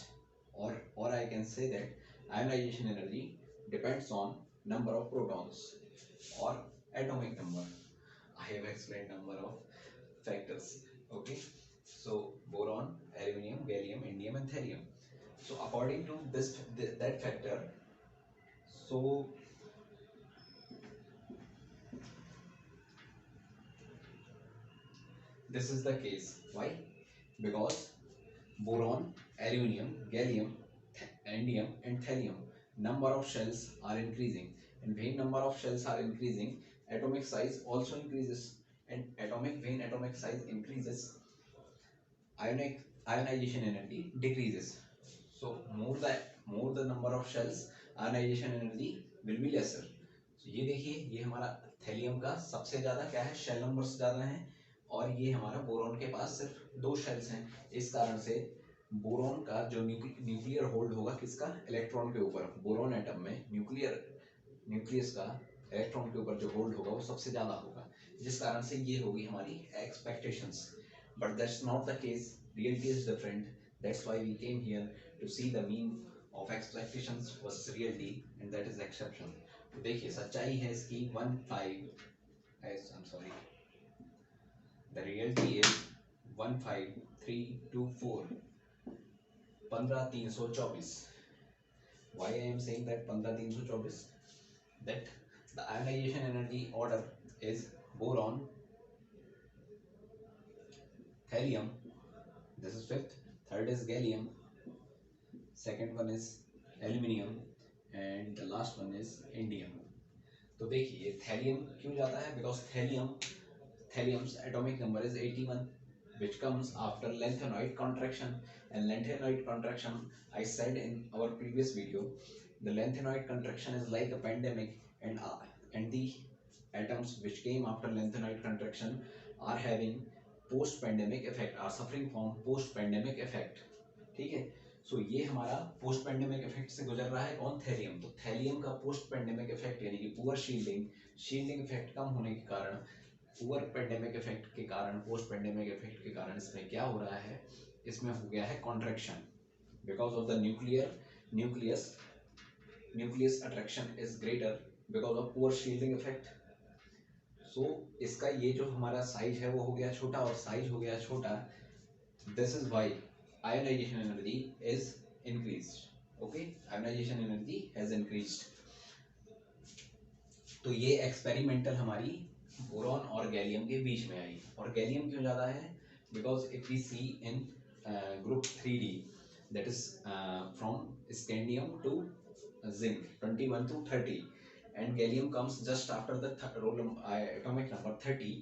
or I can say that ionization energy depends on number of protons or atomic number. I have explained number of factors. Okay, so boron, aluminium, gallium, indium, and thallium. So according to that factor, so this is the case. Why? Because boron, aluminium, gallium, indium, and thallium number of shells are increasing, and when number of shells are increasing, atomic size also increases, and atomic size increases, ionization energy decreases. So more the number of shells, ionization energy will be lesser. So ये देखिए, ये हमारा thallium का सबसे ज्यादा क्या है, shell numbers ज्यादा हैं, और ये हमारा बोरॉन के पास सिर्फ 2 शेल्स हैं। इस कारण से बोरॉन का जो न्यूक्लियर होल्ड होगा किसका, इलेक्ट्रॉन के ऊपर। बोरॉन एटम में न्यूक्लियस का इलेक्ट्रॉन के ऊपर जो होल्ड होगा वो सबसे ज्यादा होगा, जिस कारण से ये होगी हमारी expectations. But that's not the case, reality is different. That's why we came here to see the mean of expectations versus reality, and that is exception. तो देखिए सच्चाई है इसकी 15, I'm sorry, the reality is 15324, 15324. Why I am saying that 15324? That the ionization energy order is boron, thallium, this is fifth, third is gallium, second one is aluminium, and the last one is indium. तो देखिए thallium क्यों जाता है, because thallium's atomic number is 81, which comes after lanthanoid contraction. And lanthanoid contraction, I said in our previous video, the lanthanoid contraction is like a pandemic, and the atoms which came after lanthanoid contraction are having post pandemic effect, are suffering from post pandemic effect. ठीक है, सो ये हमारा post pandemic effect से गुजर रहा है कौन, thallium. तो थैलियम का पोस्ट पेंडेमिक इफेक्ट यानी कि पुअर शील्डिंग इफेक्ट कम होने के कारण, पुअर पेंडेमिक इफेक्ट के कारण, पोस्ट पेंडेमिक इफेक्ट के कारण इसमें क्या हो रहा है, इसमें हो गया है contraction because of the nucleus attraction is greater because of poor shielding effect. So इसका ये जो हमारा साइज है वो हो गया छोटा, और साइज हो गया छोटा, this is why ionization energy is increased. Okay, ionization energy has increased. तो ये एक्सपेरिमेंटल हमारी बोरॉन और गैलियम के बीच में आई। और गैलियम क्यों ज़्यादा है, because if we see in group 3D, that is from scandium to zinc 21 to 30, and gallium comes just after the atomic number 30,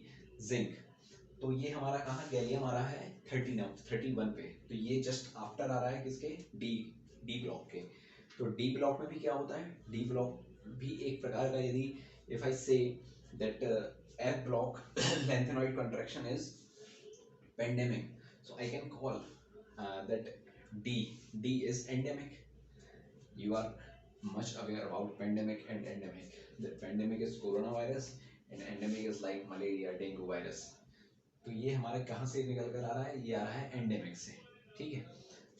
zinc। तो ये हमारा कहाँ गैलियम आ रहा है 31 पे, तो ये जस्ट आफ्टर आ रहा है किसके, डी ब्लॉक के। तो डी ब्लॉक में भी क्या होता है, डी ब्लॉक भी एक प्रकार का, यदि if I say that F block lengthenoid contraction is pandemic, so I can call that D is endemic. You are much aware about pandemic and endemic. The pandemic is coronavirus and endemic is like malaria, dengue virus. तो ये हमारे कहाँ से निकल कर आ रहा है, ये आ रहा है एंडेमिक से। ठीक है,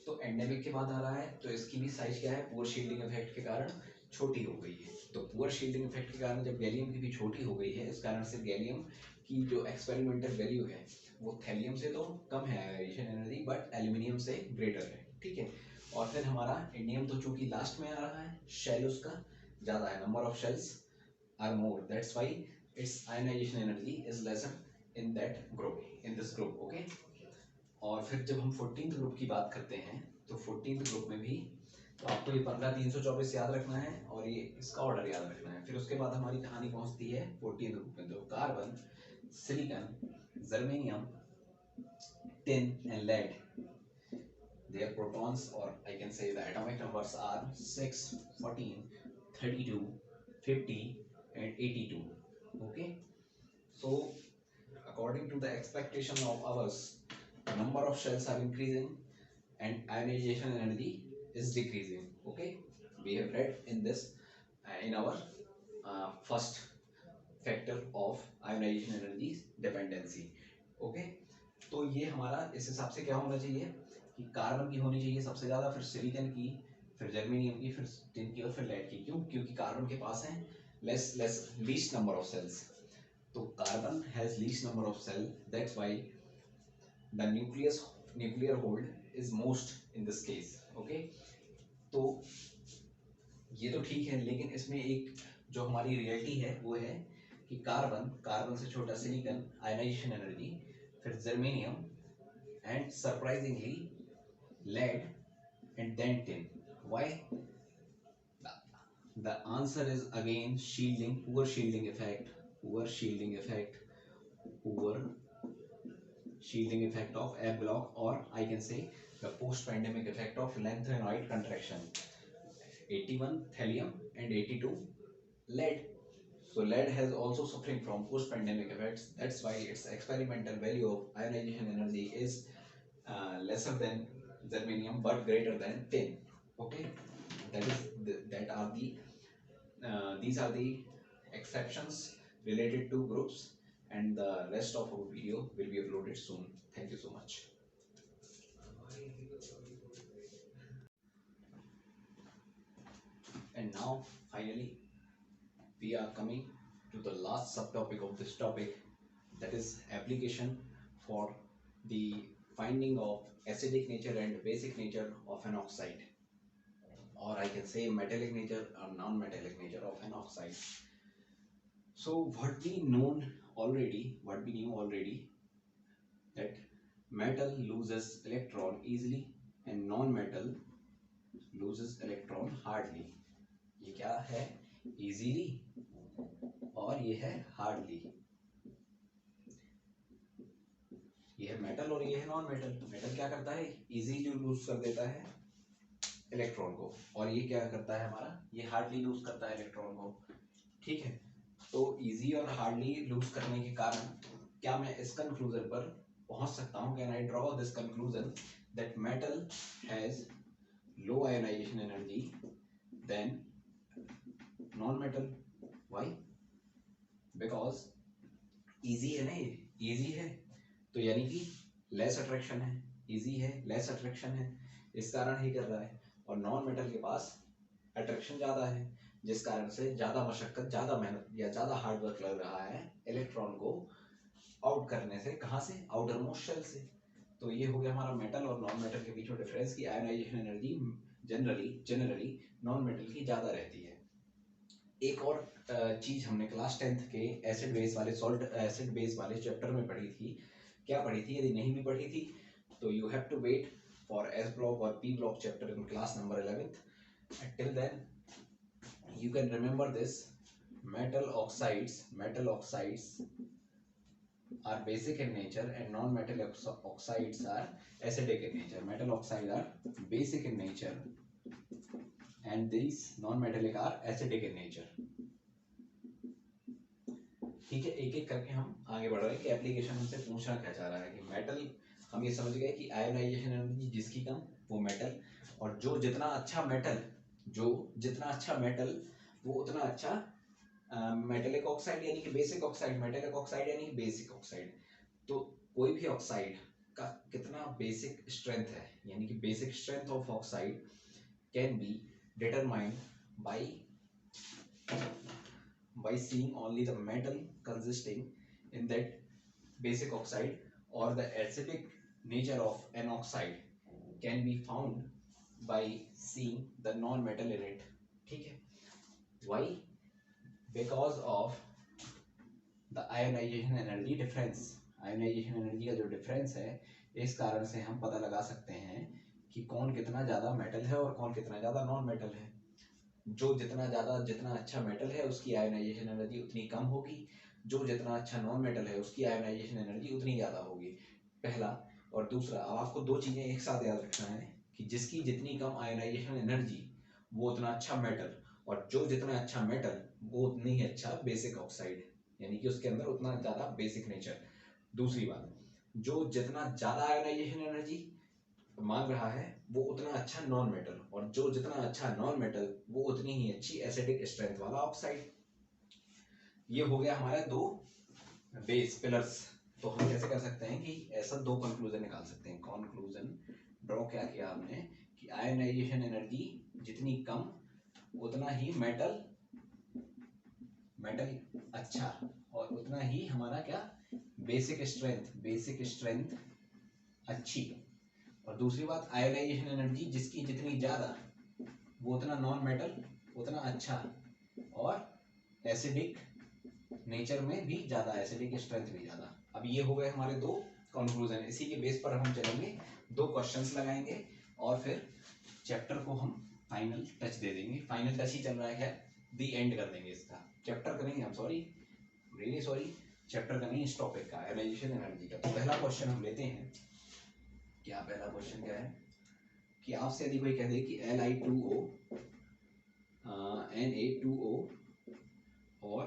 तो एंडेमिक के बाद आ रहा है, तो इसकी भी साइज क्या है, पुअर शील्डिंग इफेक्ट के कारण छोटी हो गई है। तो पुअर शील्डिंग इफेक्ट के कारण जब गैलियम की भी छोटी हो गई है, इस कारण से गैलियम की जो एक्सपेरिमेंटल वैल्यू है वो थैलियम से तो कम है आयोनाइजेशन एनर्जी, बट एल्यूमिनियम से ग्रेटर है, ठीक है। और फिर हमारा इंडियम तो चूंकि लास्ट में आ रहा है, शेल उसका ज़्यादा है, number of shells are more, that's why its ionisation energy is lesser in that group, in this group, okay. और फिर जब हम 14th ग्रुप की बात करते हैं तो 14th ग्रुप में भी तो आपको ये 15324 याद रखना है और ये इसका ऑर्डर याद रखना है। फिर उसके बाद हमारी कहानी पहुंचती है 14th ग्रुप में, तो carbon, silicon, germanium, tin and lead, their protons, or I can say the atomic numbers are 6, 14, 32, 50 and 82, okay. So according to the expectation of ours, the number of shells are increasing and ionization energy is decreasing, okay. We have read in this in our first factor of ionization energy dependency, okay. तो ये हमारा इस हिसाब से क्या होना चाहिए कि कार्बन की होनी चाहिए सबसे ज़्यादा, फिर सिलिकॉन की, फिर जर्मेनियम की, फिर टिन की और फिर लेड की। क्यों? क्योंकि कार्बन के पास है लीस्ट नंबर ऑफ सेल्स, तो carbon has least number of shell, that's why the nuclear hold is most in this case, okay. तो ये तो ठीक है, लेकिन इसमें एक जो हमारी रियलिटी है वो है कि कार्बन से छोटा सिलिकॉन आयनाइजेशन एनर्जी, फिर germanium and surprisingly lead and then tin. Why? The answer is again shielding, poor shielding effect, poor shielding effect, poor shielding effect of F block, or I can say the post-pandemic effect of lanthanoid contraction. 81 thallium and 82 lead. So lead has also suffering from post-pandemic effects. That's why its experimental value of ionization energy is lesser than germanium but greater than tin, okay. That are the these are the exceptions related to groups, and the rest of our video will be uploaded soon. Thank you so much. And now finally we are coming to the last subtopic of this topic, that is application for the finding of acidic nature and basic nature of an oxide, or I can say metallic nature or non-metallic nature of an oxide. So what we knew already that metal loses electron easily and non-metal loses electron hardly. ये क्या है? Easily और ये है hardly. ये है metal और ये है नॉन मेटल। मेटल क्या करता है? इजीली लूज कर देता है इलेक्ट्रॉन को, और ये क्या करता है हमारा? ये हार्डली लूज करता है इलेक्ट्रॉन को, ठीक है। तो इजी और हार्डली लूज करने के कारण क्या मैं इस कंक्लूजन पर पहुंच सकता हूं? Can I draw this conclusion that metal has low ionisation energy than non metal. Why? Because easy है ना, ये इजी है तो यानी कि लेस अट्रैक्शन है, इजी है लेस अट्रैक्शन है, इस कारण ही कर रहा है। और नॉन मेटल के पास अट्रैक्शन ज़्यादा है, जिस कारण से ज़्यादा मशक्कत, ज़्यादा मेहनत या ज़्यादा हार्ड वर्क लग रहा है इलेक्ट्रॉन को आउट करने से। कहाँ से? आउटर मोस्ट शेल से। तो ये हो गया हमारा मेटल और नॉन मेटल के बीच में डिफरेंस की ionisation energy generally non metal की ज़्यादा रहती है। एक और चीज़ हमने क्लास 10th के एसिड बेस वाले चैप्टर में पढ़ी थी। क्या पढ़ी थी? यदि नहीं भी पढ़ी थी तो you have to wait for S block और P block chapter in class number 11th। Till then you can remember this: metal oxides are basic in nature and non-metal oxides are acidic in nature. Metal oxides are basic in nature and these non-metallic are acidic in nature. ठीक है, एक एक करके हम आगे बढ़ रहे हैं कि एप्लीकेशन हमसे पूछना क्या चाह रहा है। कि मेटल हम ये समझ गए कि आयोनाइजेशन एनर्जी जिसकी कम वो मेटल, और जो जितना अच्छा मेटल वो उतना अच्छा मेटेलिक ऑक्साइड यानी कि बेसिक ऑक्साइड। मेटेलिक ऑक्साइड यानी कि बेसिक ऑक्साइड। तो कोई भी ऑक्साइड का कितना बेसिक स्ट्रेंथ है यानी कि basic strength of oxide can be determined by seeing only the metal consisting in that basic oxide or the acidic nature of an oxide can be found by seeing the non-metal in it. ठीक है? Why? Because of the ionization energy difference. Ionization energy का जो difference है, इस कारण से हम पता लगा सकते हैं कि कौन कितना ज़्यादा मेटल है और कौन कितना ज़्यादा नॉन मेटल है. जो जितना अच्छा मेटल है उसकी आयोनाइजेशन एनर्जी उतनी कम होगी, जो जितना अच्छा नॉन मेटल है उसकी आयोनाइजेशन एनर्जी उतनी ज़्यादा होगी. पहला. और दूसरा, अब आपको दो चीज़ें एक साथ याद रखना है कि जिसकी जितनी कम आयोनाइजेशन एनर्जी वो उतना अच्छा मेटल, और जो जितना अच्छा मेटल वो उतनी ही अच्छा बेसिक ऑक्साइड, यानी कि उसके अंदर उतना ज़्यादा बेसिक नेचर. दूसरी बात, जो जितना ज़्यादा आयोनाइजेशन एनर्जी मांग रहा है वो उतना अच्छा नॉन मेटल, और जो जितना अच्छा नॉन मेटल वो उतनी ही अच्छी एसिडिक स्ट्रेंथ वाला ऑक्साइड. ये हो गया हमारा दो बेस पिलर्स. तो हम कैसे कर सकते हैं कि ऐसा दो कंक्लूजन निकाल सकते हैं. कंक्लूजन ड्रॉ क्या किया हमने कि आयोनाइजेशन एनर्जी जितनी कम उतना ही मेटल अच्छा, और उतना ही हमारा क्या बेसिक स्ट्रेंथ अच्छी. और दूसरी बात, आयोनाइजेशन एनर्जी जिसकी जितनी ज़्यादा वो उतना नॉन मेटल उतना अच्छा, और एसिडिक नेचर में भी ज़्यादा, एसिडिक स्ट्रेंथ भी ज़्यादा. अब ये हो गए हमारे दो कंक्लूजन. इसी के बेस पर हम चलेंगे, दो क्वेश्चंस लगाएंगे और फिर चैप्टर को हम फाइनल टच दे देंगे. फाइनल टच ही चल रहा है, क्या दी एंड कर देंगे इसका. चैप्टर करेंगे हम, रियली सॉरी, चैप्टर करेंगे इस टॉपिक का, आयोनाइजेशन एनर्जी का. तो पहला क्वेश्चन हम लेते हैं. क्या पहला क्वेश्चन क्या है कि आपसे यदि कोई कह दे कि Li2O, Na2O और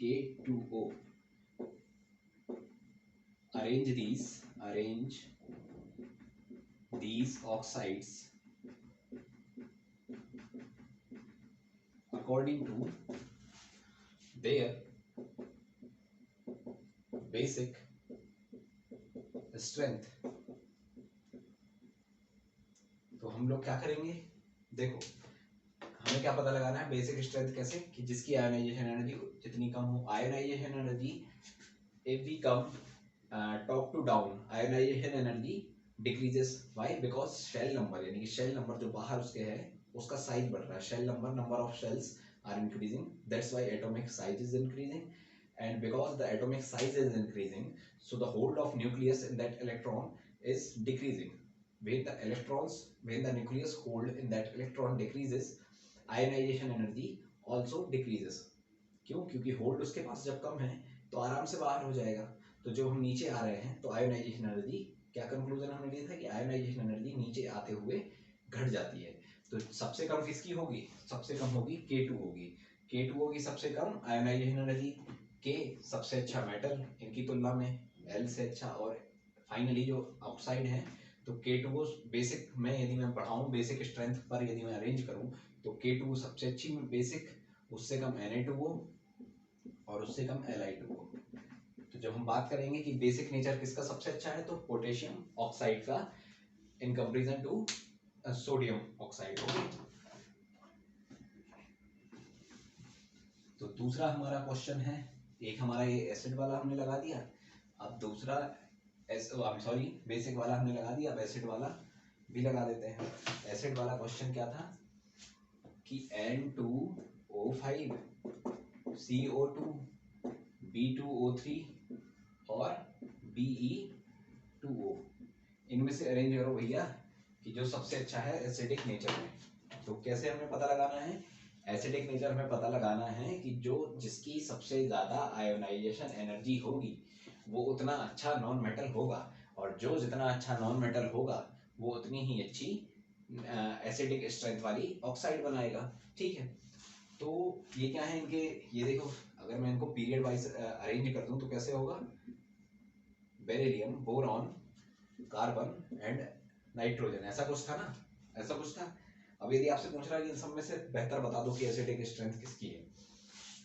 K2O, arrange these oxides according to their basic strength. तो हम लोग क्या करेंगे, देखो हमें क्या पता लगाना है बेसिक स्ट्रेंथ कैसे, कि जिसकी आयोनाइजेशन एनर्जी जितनी कम हो. Ionisation energy if we come top to down, ionization energy decreases. Why? Because shell number, यानी कि शेल नंबर जो बाहर उसके है उसका साइज बढ़ रहा है. Shell number of shells are increasing, that's why atomic size is increasing. And because the atomic size is increasing, so the hold of nucleus in that electron is decreasing. When the nucleus hold in that electron decreases, ionization energy also decreases. क्यों? क्योंकि hold उसके पास जब कम है तो आराम से बाहर हो जाएगा. तो जो हम नीचे आ रहे हैं तो आयोनाइजेशन एनर्जी, क्या कंक्लूजन हमने लिया था कि आयोनाइजेशन एनर्जी नीचे आते हुए घट जाती है. तो सबसे कम किसकी होगी, सबसे कम होगी K2 होगी. K2 होगी सबसे कम आयोनाइजेशन एनर्जी. K सबसे अच्छा मेटल इनकी तुलना में, L से अच्छा. और फाइनली जो ऑक्साइड है तो K2 को बेसिक में यदि मैं बढ़ाऊं, बेसिक स्ट्रेंथ पर यदि मैं अरेंज करूं तो K2 सबसे अच्छी बेसिक, उससे कम Na2O और उससे कम Li2O. तो जब हम बात करेंगे कि बेसिक नेचर किसका सबसे अच्छा है तो पोटेशियम ऑक्साइड का in comparison to sodium oxide. तो दूसरा हमारा क्वेश्चन है, एक हमारा ये एसिड वाला हमने लगा दिया, अब दूसरा बेसिक वाला हमने लगा दिया, अब एसिड वाला भी लगा देते हैं. एसिड वाला क्वेश्चन क्या था कि N2O5 CO2 B2O3 और Be2O, इनमें से अरेंज करो भैया कि जो सबसे अच्छा है एसिडिक नेचर में. तो कैसे हमें पता लगाना है, एसिडिक नेचर में पता लगाना है कि जो जिसकी सबसे ज़्यादा आयोनाइजेशन एनर्जी होगी वो उतना अच्छा नॉन मेटल होगा, और जो जितना अच्छा नॉन मेटल होगा वो उतनी ही अच्छी एसिडिक स्ट्रेंथ वाली ऑक्साइड बनाएगा. ठीक है. तो ये क्या है इनके, ये देखो अगर मैं इनको पीरियड वाइज अरेंज कर दूं तो कैसे होगा, beryllium, boron, carbon and nitrogen, ऐसा कुछ था ना, ऐसा कुछ था. अब यदि आपसे पूछ रहा है कि इन सब में से बेहतर बता दो कि एसिडिक स्ट्रेंथ किसकी है,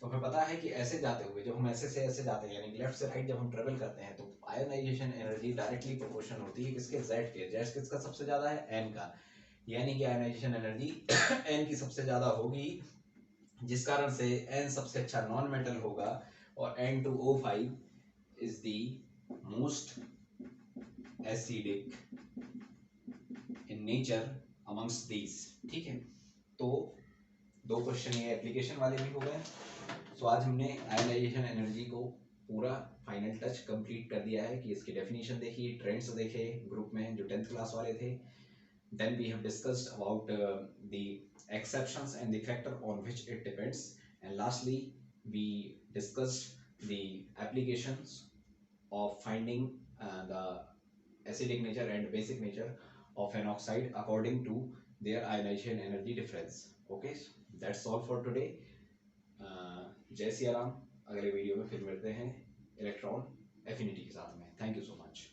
तो हमें पता है कि ऐसे जाते हुए जब हम ऐसे से ऐसे जाते हैं, यानी लेफ्ट से राइट जब हम ट्रेवल करते हैं तो आयोनाइजेशन एनर्जी डायरेक्टली प्रोपोर्शनल होती है किसके, जेड के. जेड किसका सबसे ज्यादा है, एन का. यानी कि आयोनाइजेशन एनर्जी एन की सबसे ज्यादा होगी, जिस कारण से N सबसे अच्छा नॉन मेटल होगा और N2O5 is the most acidic in nature amongst these. ठीक है, तो दो क्वेश्चन ये एप्लीकेशन वाले भी हो गए. सो आज हमने आयनाइजेशन एनर्जी को पूरा फाइनल टच कंप्लीट कर दिया है कि इसकी डेफिनेशन देखी, ट्रेंड्स देखे ग्रुप में जो 10th क्लास वाले थे. Then we have discussed about the exceptions and the factor on which it depends, and lastly we discussed the applications of finding the acidic nature and basic nature of an oxide according to their ionization energy difference. Okay, so that's all for today. जय सिया राम. अगले video में फिर मिलते हैं electron affinity के साथ में. Thank you so much.